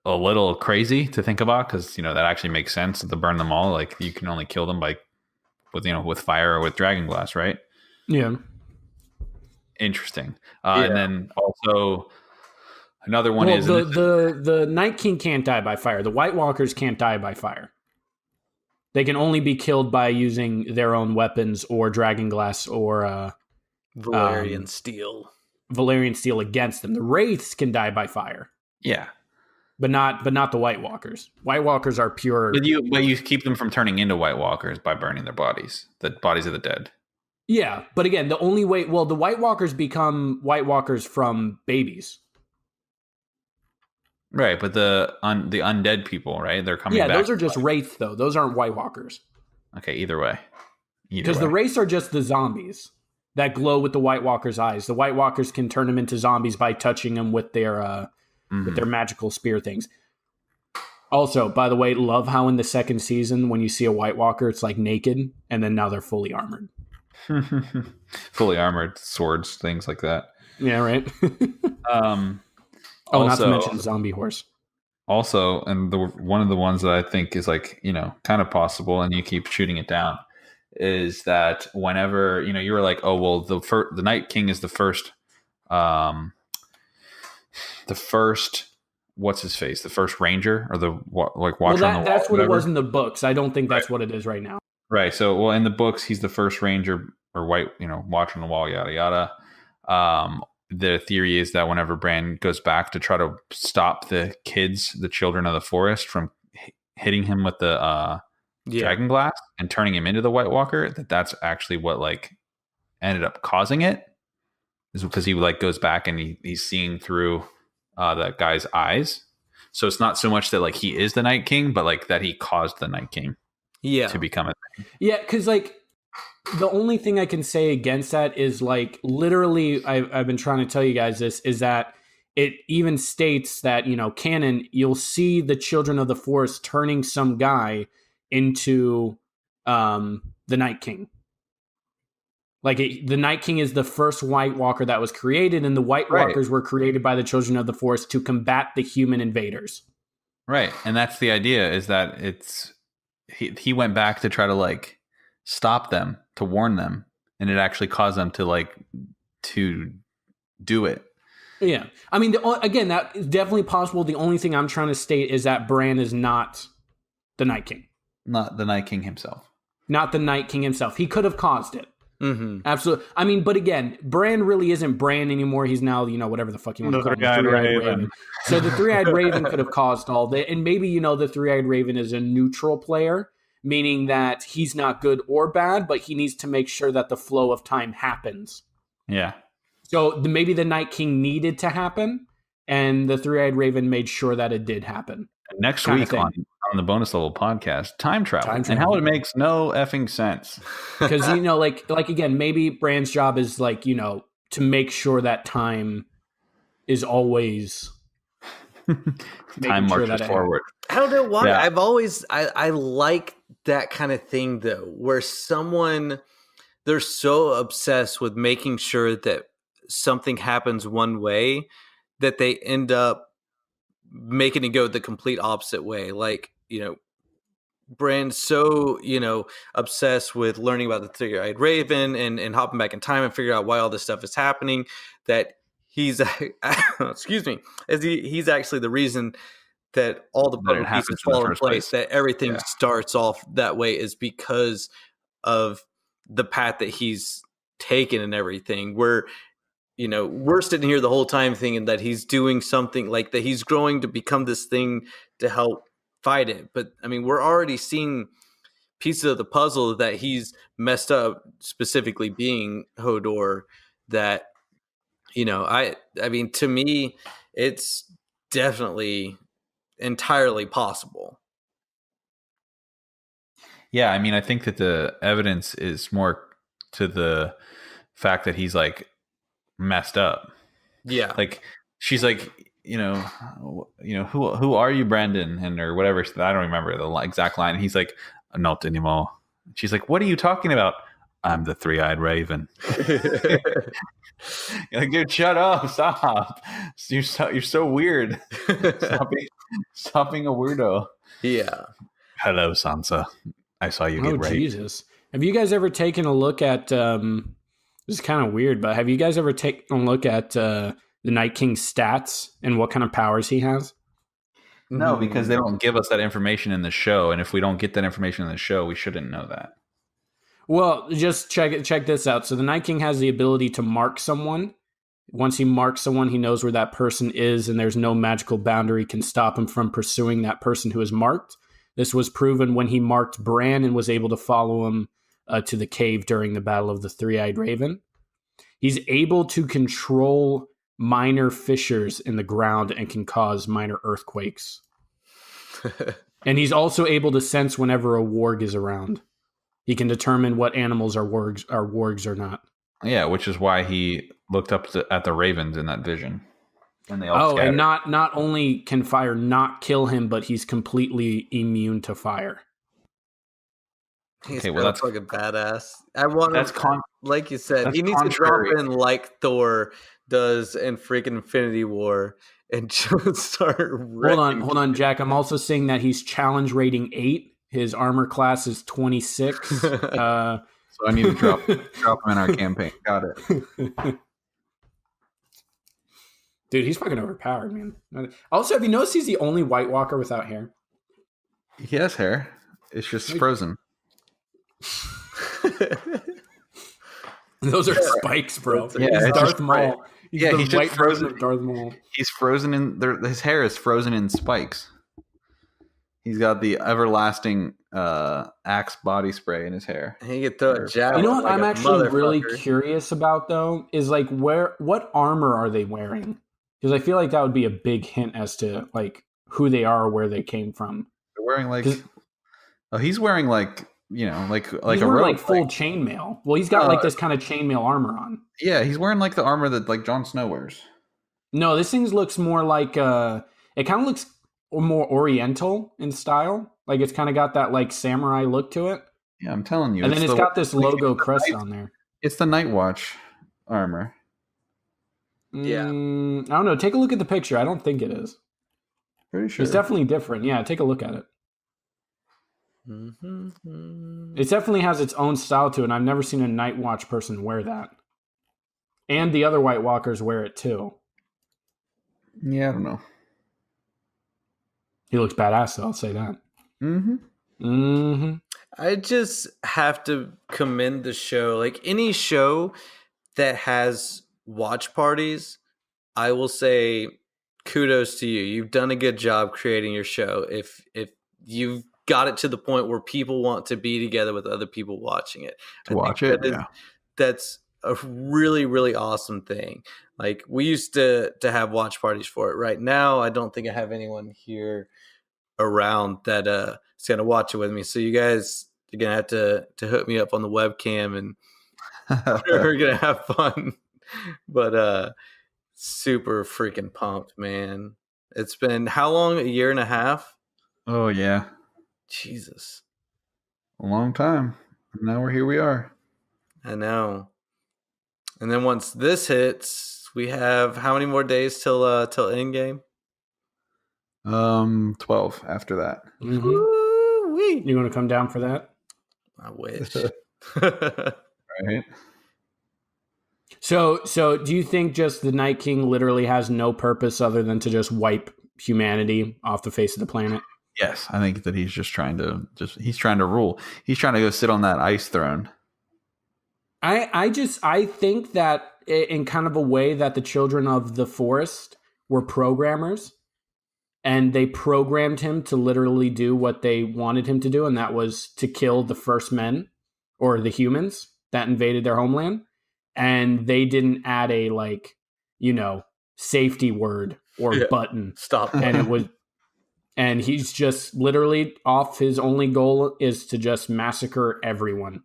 S1: a little crazy to think about, because that actually makes sense to burn them all. Like you can only kill them with fire or with dragon glass, right?
S4: Yeah.
S1: Interesting. And then also another one is
S4: the Night King can't die by fire. The White Walkers can't die by fire. They can only be killed by using their own weapons or dragon glass or
S3: Valyrian steel.
S4: Valyrian steel against them. The Wraiths can die by fire.
S1: Yeah.
S4: But not the White Walkers. White Walkers are pure.
S1: But you keep them from turning into White Walkers by burning their bodies, the bodies of the dead.
S4: Yeah, but again, the only way. Well, the White Walkers become White Walkers from babies.
S1: Right, but the undead people, right? They're coming back.
S4: Yeah, those are just wraiths, though. Those aren't White Walkers.
S1: Okay, either way.
S4: Because the wraiths are just the zombies that glow with the White Walkers' eyes. The White Walkers can turn them into zombies by touching them with their magical spear things. Also, by the way, love how in the second season, when you see a White Walker, it's like naked, and then now they're fully armored.
S1: Fully armored swords, things like that.
S4: Yeah, right.
S1: Also,
S4: not to mention zombie horse.
S1: Also, and one of the ones that I think is like, kind of possible, and you keep shooting it down, is that whenever, you were like, oh, well, the Night King is the first, what's his face? The first ranger, or the like watcher on the wall.
S4: That's what it was in the books. I don't think that's what it is right now.
S1: Right. So, well, in the books, he's the first ranger or white, watcher on the wall, yada yada. The theory is that whenever Bran goes back to try to stop the children of the forest from hitting him with the dragon glass and turning him into the White Walker, that's actually what like ended up causing it, is because he like goes back and he's seeing through that guy's eyes. So it's not so much that like he is the Night King, but like that he caused the Night King to become a thing.
S4: Yeah, because like the only thing I can say against that is like literally I've been trying to tell you guys this, is that it even states that, canon, you'll see the children of the forest turning some guy into the Night King. Like the Night King is the first White Walker that was created, and the White Walkers were created by the children of the forest to combat the human invaders. Right.
S1: And that's the idea, is that he went back to try to like stop them, to warn them, and it actually caused them to do it.
S4: Yeah. I mean, again, that is definitely possible. The only thing I'm trying to state is that Bran is not the Night King.
S1: Not the Night King himself.
S4: Not the Night King himself. He could have caused it.
S3: Mm-hmm.
S4: Absolutely. I mean, but again, Bran really isn't Bran anymore. He's now, whatever the fuck you want to call him, the Three-Eyed Raven. So the Three-Eyed Raven could have caused all that. And maybe, the Three-Eyed Raven is a neutral player, meaning that he's not good or bad, but he needs to make sure that the flow of time happens.
S1: Yeah.
S4: So maybe the Night King needed to happen, and the Three-Eyed Raven made sure that it did happen.
S1: Next week on the bonus level podcast, time travel and how it makes no effing sense.
S4: Because like again, maybe Bran's job is to make sure that time is always
S1: time marches forward.
S3: I don't know why. Yeah. I've always I like that kind of thing though, where they're so obsessed with making sure that something happens one way that they end up making it go the complete opposite way. Like, Bran's so, obsessed with learning about the Three-Eyed Raven and hopping back in time and figure out why all this stuff is happening that he's, excuse me, he's actually the reason that all the puzzle pieces fall in place, that everything starts off that way is because of the path that he's taken and everything. We're sitting here the whole time thinking that he's doing something, like that he's growing to become this thing to help fight it. But I mean, we're already seeing pieces of the puzzle that he's messed up, specifically being Hodor, that, I mean, to me, it's definitely entirely possible.
S1: Yeah. I mean, I think that the evidence is more to the fact that he's like messed up.
S3: Yeah.
S1: Like she's like, who are you, Brandon? And or whatever. I don't remember the exact line. He's like, not anymore. She's like, what are you talking about? I'm the Three-Eyed Raven. You're like, dude, shut up. Stop. You're so weird. Stop being a weirdo.
S3: Yeah.
S1: Hello, Sansa. I saw you get raped.
S4: Jesus. Have you guys ever taken a look at this is kind of weird, but have you guys ever taken a look at the Night King's stats and what kind of powers he has?
S1: No, because they don't give us that information in the show, and if we don't get that information in the show, we shouldn't know that.
S4: Well, just check this out. So the Night King has the ability to mark someone. Once he marks someone, he knows where that person is, and there's no magical boundary can stop him from pursuing that person who is marked. This was proven when he marked Bran and was able to follow him to the cave during the Battle of the Three-Eyed Raven. He's able to control minor fissures in the ground and can cause minor earthquakes. And he's also able to sense whenever a warg is around. He can determine what animals are wargs or not.
S1: Yeah, which is why he looked up at the ravens in that vision. And they all scattered.
S4: And not only can fire not kill him, but he's completely immune to fire.
S3: He's that's fucking badass. Like you said, he needs
S1: contrary.
S3: to drop in like Thor does in freaking Infinity War and just start.
S4: Hold on, Jack. I'm also seeing that he's challenge rating 8. His armor class is 26.
S1: So I need to drop him in our campaign. Got it.
S4: Dude, he's fucking overpowered, man. Also, have you noticed he's the only White Walker without hair?
S1: He has hair. It's just frozen.
S4: Those are spikes, bro.
S1: Yeah,
S4: he's Darth Maul.
S1: He's
S4: white
S1: just frozen.
S4: Of Darth Maul.
S1: He's frozen in his hair is frozen in spikes. He's got the everlasting Axe body spray in his hair.
S3: He could throw a jab.
S4: You know what I'm actually really curious about though is like what armor are they wearing? Because I feel like that would be a big hint as to like who they are or where they came from.
S1: They're wearing like he's wearing like like
S4: he's
S1: a
S4: robe,
S1: robe,
S4: like full chainmail. Well, he's got like this kind of chainmail armor on.
S1: Yeah, he's wearing like the armor that like Jon Snow wears.
S4: No, this thing looks more like it kind of looks more oriental in style. Like it's kind of got that like samurai look to it.
S1: Yeah, I'm telling you.
S4: And then it's got this logo crest on there.
S1: It's the Night Watch armor.
S3: Yeah.
S4: I don't know. Take a look at the picture. I don't think it is.
S1: Pretty sure.
S4: It's definitely different. Yeah, take a look at it.
S3: Mm-hmm.
S4: It definitely has its own style to it, and I've never seen a Night Watch person wear that. And the other White Walkers wear it too.
S1: Yeah, I don't know.
S4: He looks badass, though, I'll say that.
S1: Mm-hmm.
S4: Mm-hmm.
S3: I just have to commend the show. Like any show that has watch parties, I will say kudos to you. You've done a good job creating your show. If you've got it to the point where people want to be together with other people watching it. That's a really, really awesome thing. Like we used to have watch parties for it. Right now, I don't think I have anyone here around that is gonna watch it with me. So you guys are gonna have to hook me up on the webcam and we're gonna have fun. But super freaking pumped, man. It's been how long? A year and a half?
S1: Oh yeah.
S3: Jesus.
S1: A long time. Now here we are.
S3: I know. And then once this hits, we have how many more days till Endgame?
S1: 12 after that.
S4: Mm-hmm. You want to come down for that?
S3: I wish.
S1: Right.
S4: So do you think just the Night King literally has no purpose other than to just wipe humanity off the face of the planet?
S1: Yes, I think that he's just trying to rule. He's trying to go sit on that ice throne.
S4: I think that in kind of a way that the children of the forest were programmers, and they programmed him to literally do what they wanted him to do, and that was to kill the first men or the humans that invaded their homeland. And they didn't add a safety word or button.
S3: Stop.
S4: And he's just literally off. His only goal is to just massacre everyone.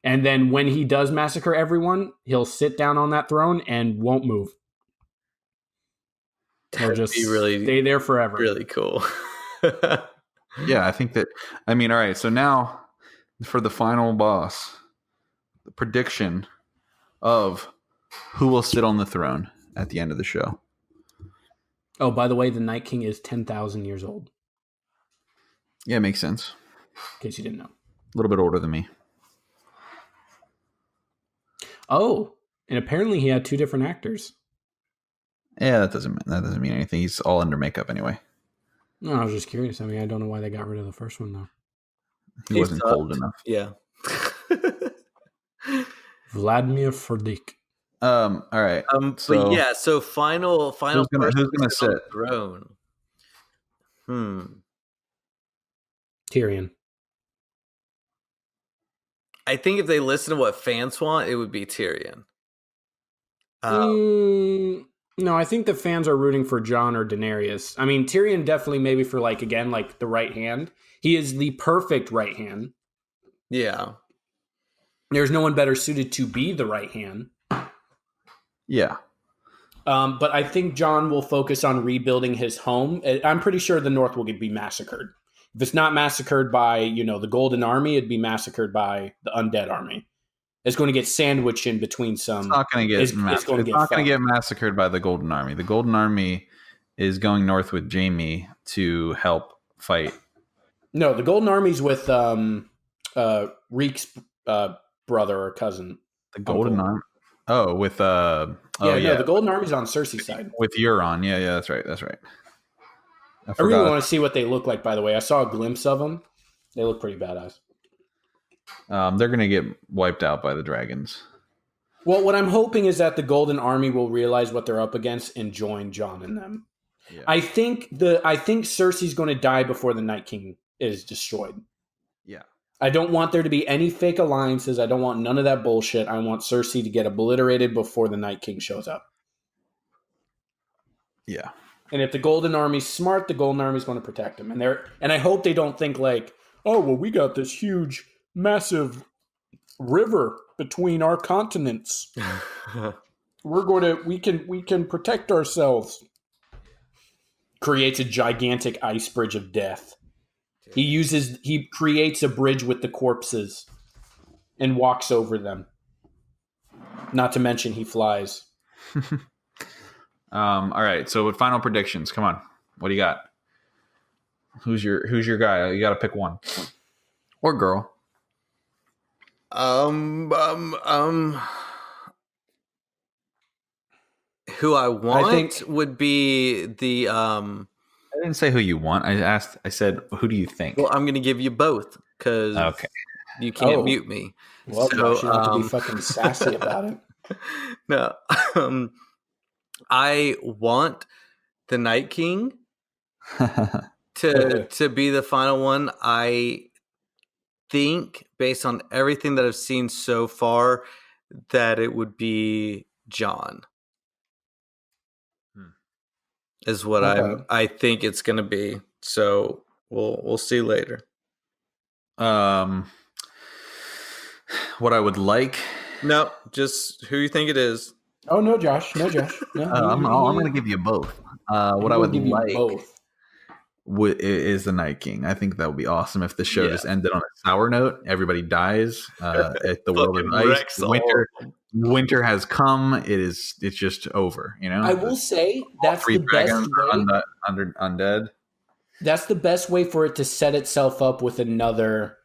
S4: And then when he does massacre everyone, he'll sit down on that throne and won't move. He'll just stay there forever.
S3: Really cool.
S1: Yeah, I think that. I mean, all right. So now for the final boss, the prediction of who will sit on the throne at the end of the show.
S4: Oh, by the way, the Night King is 10,000 years old.
S1: Yeah, it makes sense.
S4: In case you didn't know.
S1: A little bit older than me.
S4: Oh, and apparently he had two different actors.
S1: Yeah, that doesn't mean anything. He's all under makeup anyway.
S4: No, I was just curious. I mean, I don't know why they got rid of the first one, though.
S1: He wasn't cold enough.
S3: Yeah.
S4: Vladimir Furdik.
S1: All right.
S3: But yeah, so final.
S1: Who's gonna sit?
S3: Throne.
S4: Tyrion.
S3: I think if they listen to what fans want, it would be Tyrion.
S4: No, I think the fans are rooting for Jon or Daenerys. I mean, Tyrion definitely maybe for the right hand. He is the perfect right hand.
S3: Yeah.
S4: There's no one better suited to be the right hand.
S1: Yeah.
S4: But I think Jon will focus on rebuilding his home. I'm pretty sure the North will be massacred. If it's not massacred by, the Golden Army, it'd be massacred by the Undead Army. It's going to get sandwiched in between some.
S1: It's not going to get massacred. It's not going to get massacred by the Golden Army. The Golden Army is going north with Jaime to help fight.
S4: No, the Golden Army's with Reek's brother or cousin.
S1: The Golden Army. Oh, with
S4: the Golden Army's on Cersei's side.
S1: With Euron. Yeah, that's right.
S4: I really want to see what they look like, by the way. I saw a glimpse of them. They look pretty badass.
S1: They're going to get wiped out by the dragons.
S4: Well, what I'm hoping is that the Golden Army will realize what they're up against and join Jon and them. Yeah. I think Cersei's going to die before the Night King is destroyed.
S1: Yeah.
S4: I don't want there to be any fake alliances. I don't want none of that bullshit. I want Cersei to get obliterated before the Night King shows up.
S1: Yeah.
S4: And if the Golden Army's smart, the Golden Army's going to protect them. And I hope they don't think we got this huge, massive river between our continents. We can protect ourselves. Creates a gigantic ice bridge of death. He creates a bridge with the corpses and walks over them. Not to mention he flies.
S1: All right. So with final predictions, come on. What do you got? Who's your guy? You got to pick one or girl.
S3: Who I want would be the
S1: I didn't say who you want. I said, who do you think?
S3: Well, I'm going to give you both. because you can't mute me.
S5: Well, Josh, you have to be fucking sassy about it.
S3: No, I want the Night King to be the final one. I think, based on everything that I've seen so far, that it would be Jon. Is what I think it's going to be. So we'll see later.
S1: What I would like.
S3: No, just who you think it is.
S5: Oh no, Josh. No, Josh. No,
S1: I'm going to give you both. What I would like is the Night King. I think that would be awesome if the show just ended on a sour note. Everybody dies. If the world is ice. Winter has come. It's just over. You know.
S5: I will say that's the best way.
S1: Undead.
S5: That's the best way for it to set itself up with another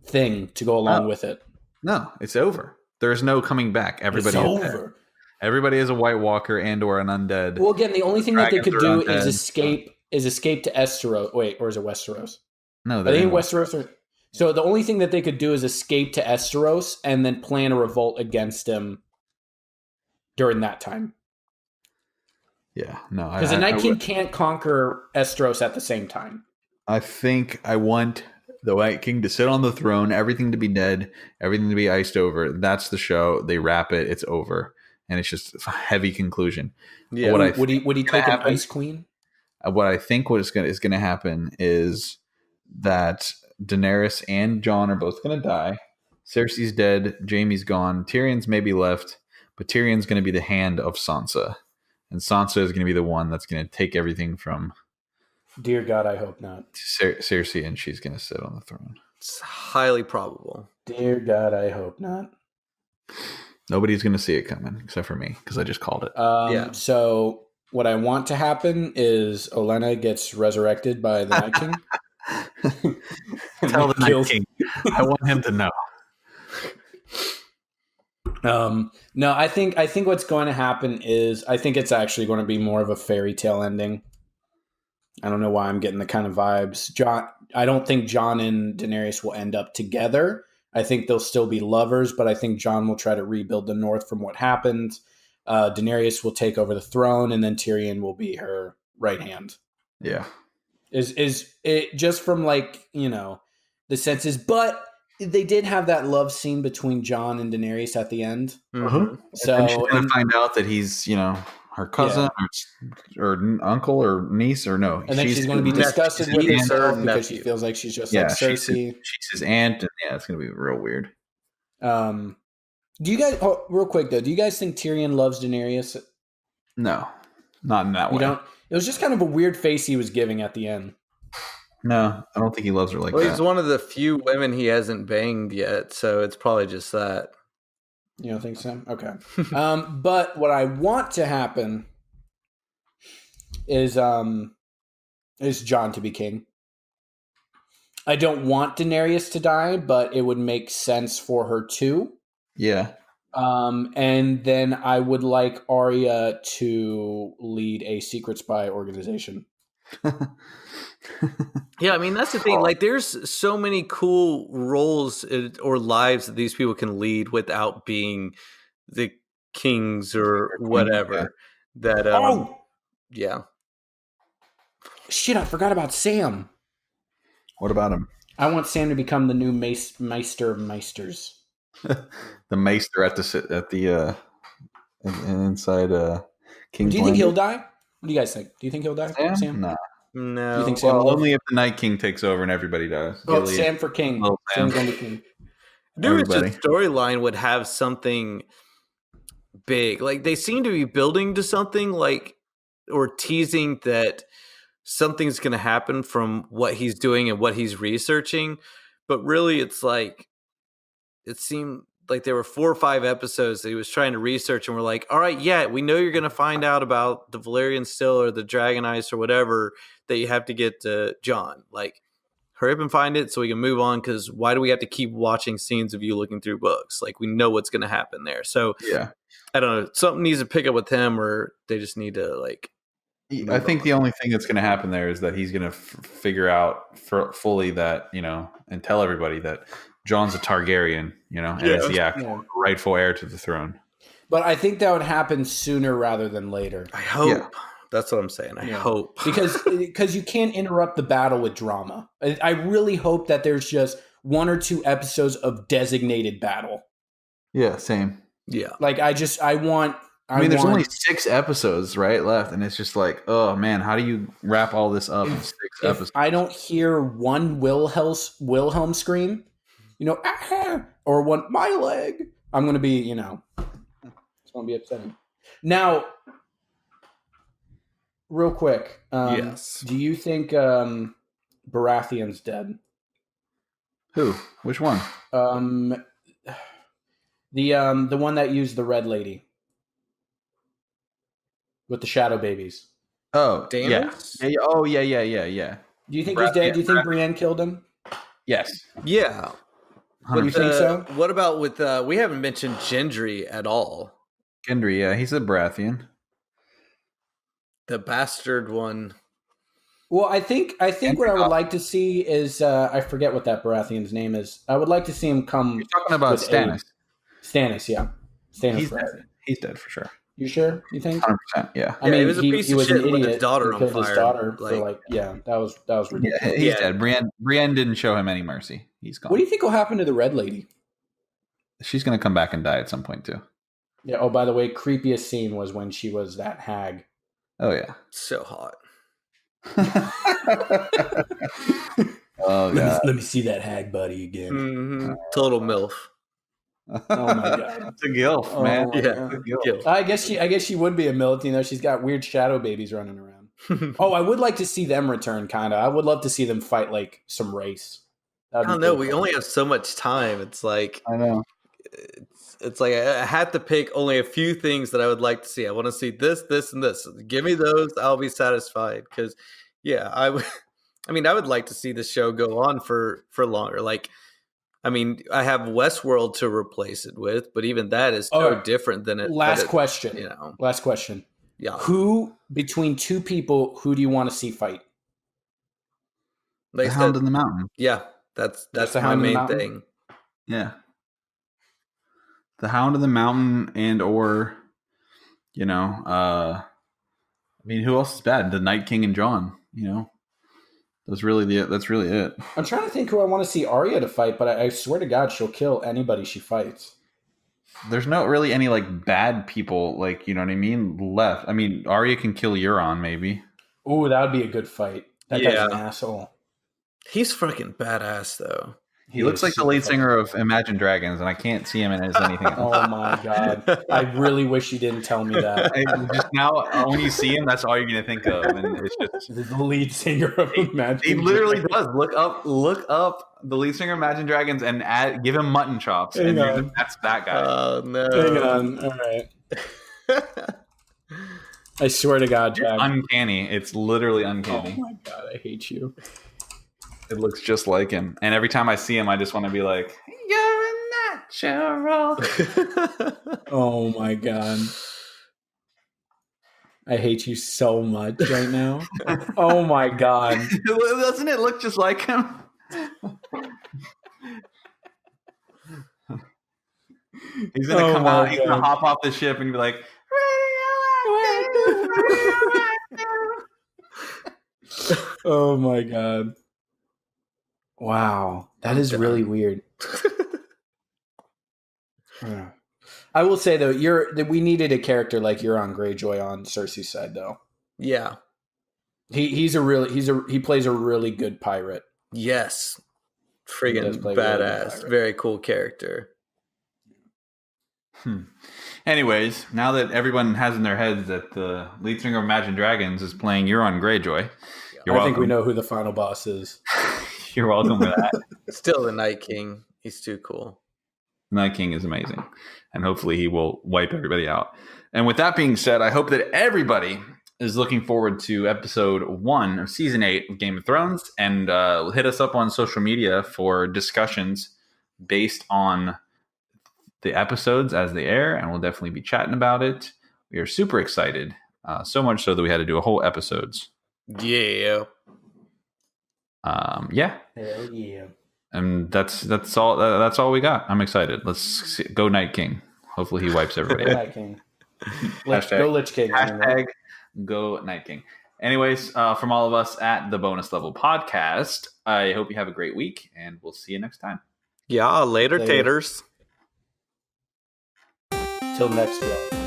S5: thing to go along with it.
S1: No, it's over. There's no coming back. Everybody is over. There. Everybody is a White Walker and or an undead.
S5: Well, again, the only thing that they could do is escape to Esteros. Wait, or is it Westeros?
S1: No,
S5: are they in Westeros? So the only thing that they could do is escape to Esteros and then plan a revolt against him during that time.
S1: Yeah, no,
S5: because the Night King can't conquer Esteros at the same time.
S1: I think I want the White King to sit on the throne, everything to be dead, everything to be iced over. That's the show. They wrap it. It's over, and it's just a heavy conclusion.
S5: Yeah. Would he take an Ice Queen?
S1: What I think is going to happen is that Daenerys and Jon are both going to die. Cersei's dead. Jaime's gone. Tyrion's maybe left, but Tyrion's going to be the hand of Sansa, and Sansa is going to be the one that's going to take everything from.
S5: Dear God, I hope not.
S1: Cersei, and she's going to sit on the throne.
S3: It's highly probable.
S5: Dear God, I hope not.
S1: Nobody's going to see it coming except for me because I just called it.
S5: So what I want to happen is Olenna gets resurrected by the Night King.
S1: Tell the Night King. I want him to know.
S5: No, I think what's going to happen is I think it's actually going to be more of a fairy tale ending. I don't know why I'm getting the kind of vibes. I don't think Jon and Daenerys will end up together. I think they'll still be lovers, but I think Jon will try to rebuild the North from what happened. Daenerys will take over the throne, and then Tyrion will be her right hand.
S1: Yeah.
S5: Is it just from the senses? But they did have that love scene between Jon and Daenerys at the end.
S1: Mm-hmm. So and she's gonna find out that he's her cousin or uncle or niece or no.
S5: And then she's going to be disgusted with herself because she feels like she's just like Cersei.
S1: She's his aunt, and it's going to be real weird.
S5: Do you guys, real quick though, do you guys think Tyrion loves Daenerys?
S1: No, not in that way.
S5: It was just kind of a weird face he was giving at the end.
S1: No, I don't think he loves her like that.
S3: He's one of the few women he hasn't banged yet, so it's probably just that.
S5: You don't think so? Okay. But what I want to happen is Jon to be king. I don't want Daenerys to die, but it would make sense for her to.
S1: Yeah.
S5: And then I would like Arya to lead a secret spy organization.
S3: Yeah, I mean, that's the thing. There's so many cool roles or lives that these people can lead without being the kings or whatever. Yeah. Yeah.
S5: Shit, I forgot about Sam.
S1: What about him?
S5: I want Sam to become the new Maester of Meisters.
S1: The Maester at the inside King's
S5: Do you think he'll die? What do you guys think? Do you think he'll die? Sam?
S1: Nah.
S3: No.
S5: Do you think Sam
S1: only if the Night King takes over and everybody dies.
S5: Oh, Sam for king. Sam's going to be king.
S3: Dude, the storyline would have something big. They seem to be building to something or teasing that something's going to happen from what he's doing and what he's researching. But really, it's it seemed like there were 4 or 5 episodes that he was trying to research, and we're like, all right, yeah, we know you're going to find out about the Valyrian Still or the Dragon Ice or whatever that you have to get to Jon. Hurry up and find it so we can move on, because why do we have to keep watching scenes of you looking through books? We know what's going to happen there. So,
S1: yeah,
S3: I don't know. Something needs to pick up with him, or they just need to,
S1: I think the only thing that's going to happen there is that he's going to figure out fully that, and tell everybody that Jon's a Targaryen, and is the actual rightful heir to the throne.
S5: But I think that would happen sooner rather than later.
S3: I hope. Yeah. That's what I'm saying. I hope.
S5: Because you can't interrupt the battle with drama. I really hope that there's just 1 or 2 episodes of designated battle.
S1: Yeah, same.
S5: Yeah. Like, I want...
S1: there's only 6 episodes, right, left, and it's just like, oh, man, how do you wrap all this up in 6 episodes?
S5: I don't hear one Wilhelm scream, or one, my leg, I'm going to be, it's going to be upsetting. Now... Real quick,
S3: yes.
S5: Do you think Baratheon's dead?
S1: Who? Which one?
S5: The one that used the red lady with the shadow babies.
S1: Oh,
S3: Daenerys?
S1: Yeah. Oh, yeah.
S5: Do you think he's dead? Do you think Brienne killed him?
S1: Yes.
S3: Yeah.
S5: What, you think so?
S3: What about with we haven't mentioned Gendry at all.
S1: Gendry, yeah, he's a Baratheon.
S3: The bastard one.
S5: Well, I think what I would like to see is I forget what that Baratheon's name is. I would like to see him come.
S1: You're talking about Stannis.
S5: Stannis, yeah. Stannis.
S1: He's dead. He's dead for sure.
S5: You sure? You think?
S1: 100%. Yeah.
S5: I mean,
S3: he was a piece of shit with his daughter on fire.
S5: His daughter for that was ridiculous.
S1: Yeah, he's dead. Brienne didn't show him any mercy. He's gone.
S5: What do you think will happen to the red lady?
S1: She's gonna come back and die at some point too.
S5: Yeah. Oh, by the way, creepiest scene was when she was that hag.
S1: Oh yeah,
S3: so hot.
S1: Oh god,
S5: let me see that hag buddy again.
S3: Mm-hmm. Total MILF.
S5: Oh my god,
S1: it's a gilf, man.
S3: Yeah,
S1: gilf.
S5: I guess she would be a MILF. She's got weird shadow babies running around. Oh, I would like to see them return. Kind of. I would love to see them fight like some race.
S3: I don't know. We only have so much time. It's like
S1: I know.
S3: It's like I had to pick only a few things that I would like to see. I want to see this, this, and this. Give me those, I'll be satisfied. Because, I would like to see the show go on for longer. Like, I have Westworld to replace it with, but even that is so different than it.
S5: Last question. Last question.
S3: Yeah.
S5: Who between 2 people? Who do you want to see fight?
S1: Like the Hound in the Mountain.
S3: Yeah, that's my main thing.
S1: Yeah. The Hound of the Mountain and or, who else is bad? The Night King and Jon, That's really it.
S5: I'm trying to think who I want to see Arya to fight, but I swear to God, she'll kill anybody she fights.
S1: There's not really any bad people, left. Arya can kill Euron, maybe.
S5: Ooh, that would be a good fight. That guy's an asshole.
S3: He's freaking badass, though.
S1: He looks like the lead singer of Imagine Dragons, and I can't see him as anything else.
S5: Oh my god! I really wish you didn't tell me that.
S1: Just now, when you see him, that's all you're gonna think of, and it's just
S5: the lead singer of Imagine.
S1: He literally does. Look up the lead singer of Imagine Dragons and give him mutton chops, that's that guy.
S3: Oh no!
S5: Hang on. All right. I swear to God, Jack.
S1: It's uncanny. It's literally uncanny.
S5: Oh my god! I hate you.
S1: It looks just like him. And every time I see him, I just want to be like, you're a natural.
S5: Oh my god. I hate you so much right now. Oh my god.
S1: Doesn't it look just like him? He's going to come out. He's going to hop off the ship and be like,
S5: oh my god. Wow, that is really weird. I will say though, we needed a character like Euron Greyjoy on Cersei's side, though.
S3: Yeah,
S5: he plays a really good pirate.
S3: Yes, friggin' badass, really very cool character.
S1: Anyways, now that everyone has in their heads that the lead singer of Imagine Dragons is playing Euron Greyjoy,
S5: I think we know who the final boss is.
S1: You're welcome for that.
S3: Still the Night King. He's too cool.
S1: Night King is amazing. And hopefully he will wipe everybody out. And with that being said, I hope that everybody is looking forward to episode 1 of season 8 of Game of Thrones. And hit us up on social media for discussions based on the episodes as they air. And we'll definitely be chatting about it. We are super excited So much so that we had to do a whole episodes.
S3: Yeah.
S1: Yeah.
S5: Hell yeah.
S1: And that's all we got. I'm excited. Let's go Night King. Hopefully he wipes everybody
S5: Go
S1: out.
S5: Night King. Go Lich King.
S1: Hashtag go Night King. Anyways, from all of us at the Bonus Level Podcast, I hope you have a great week, and we'll see you next time.
S3: Yeah, later. Taters.
S5: Till next week.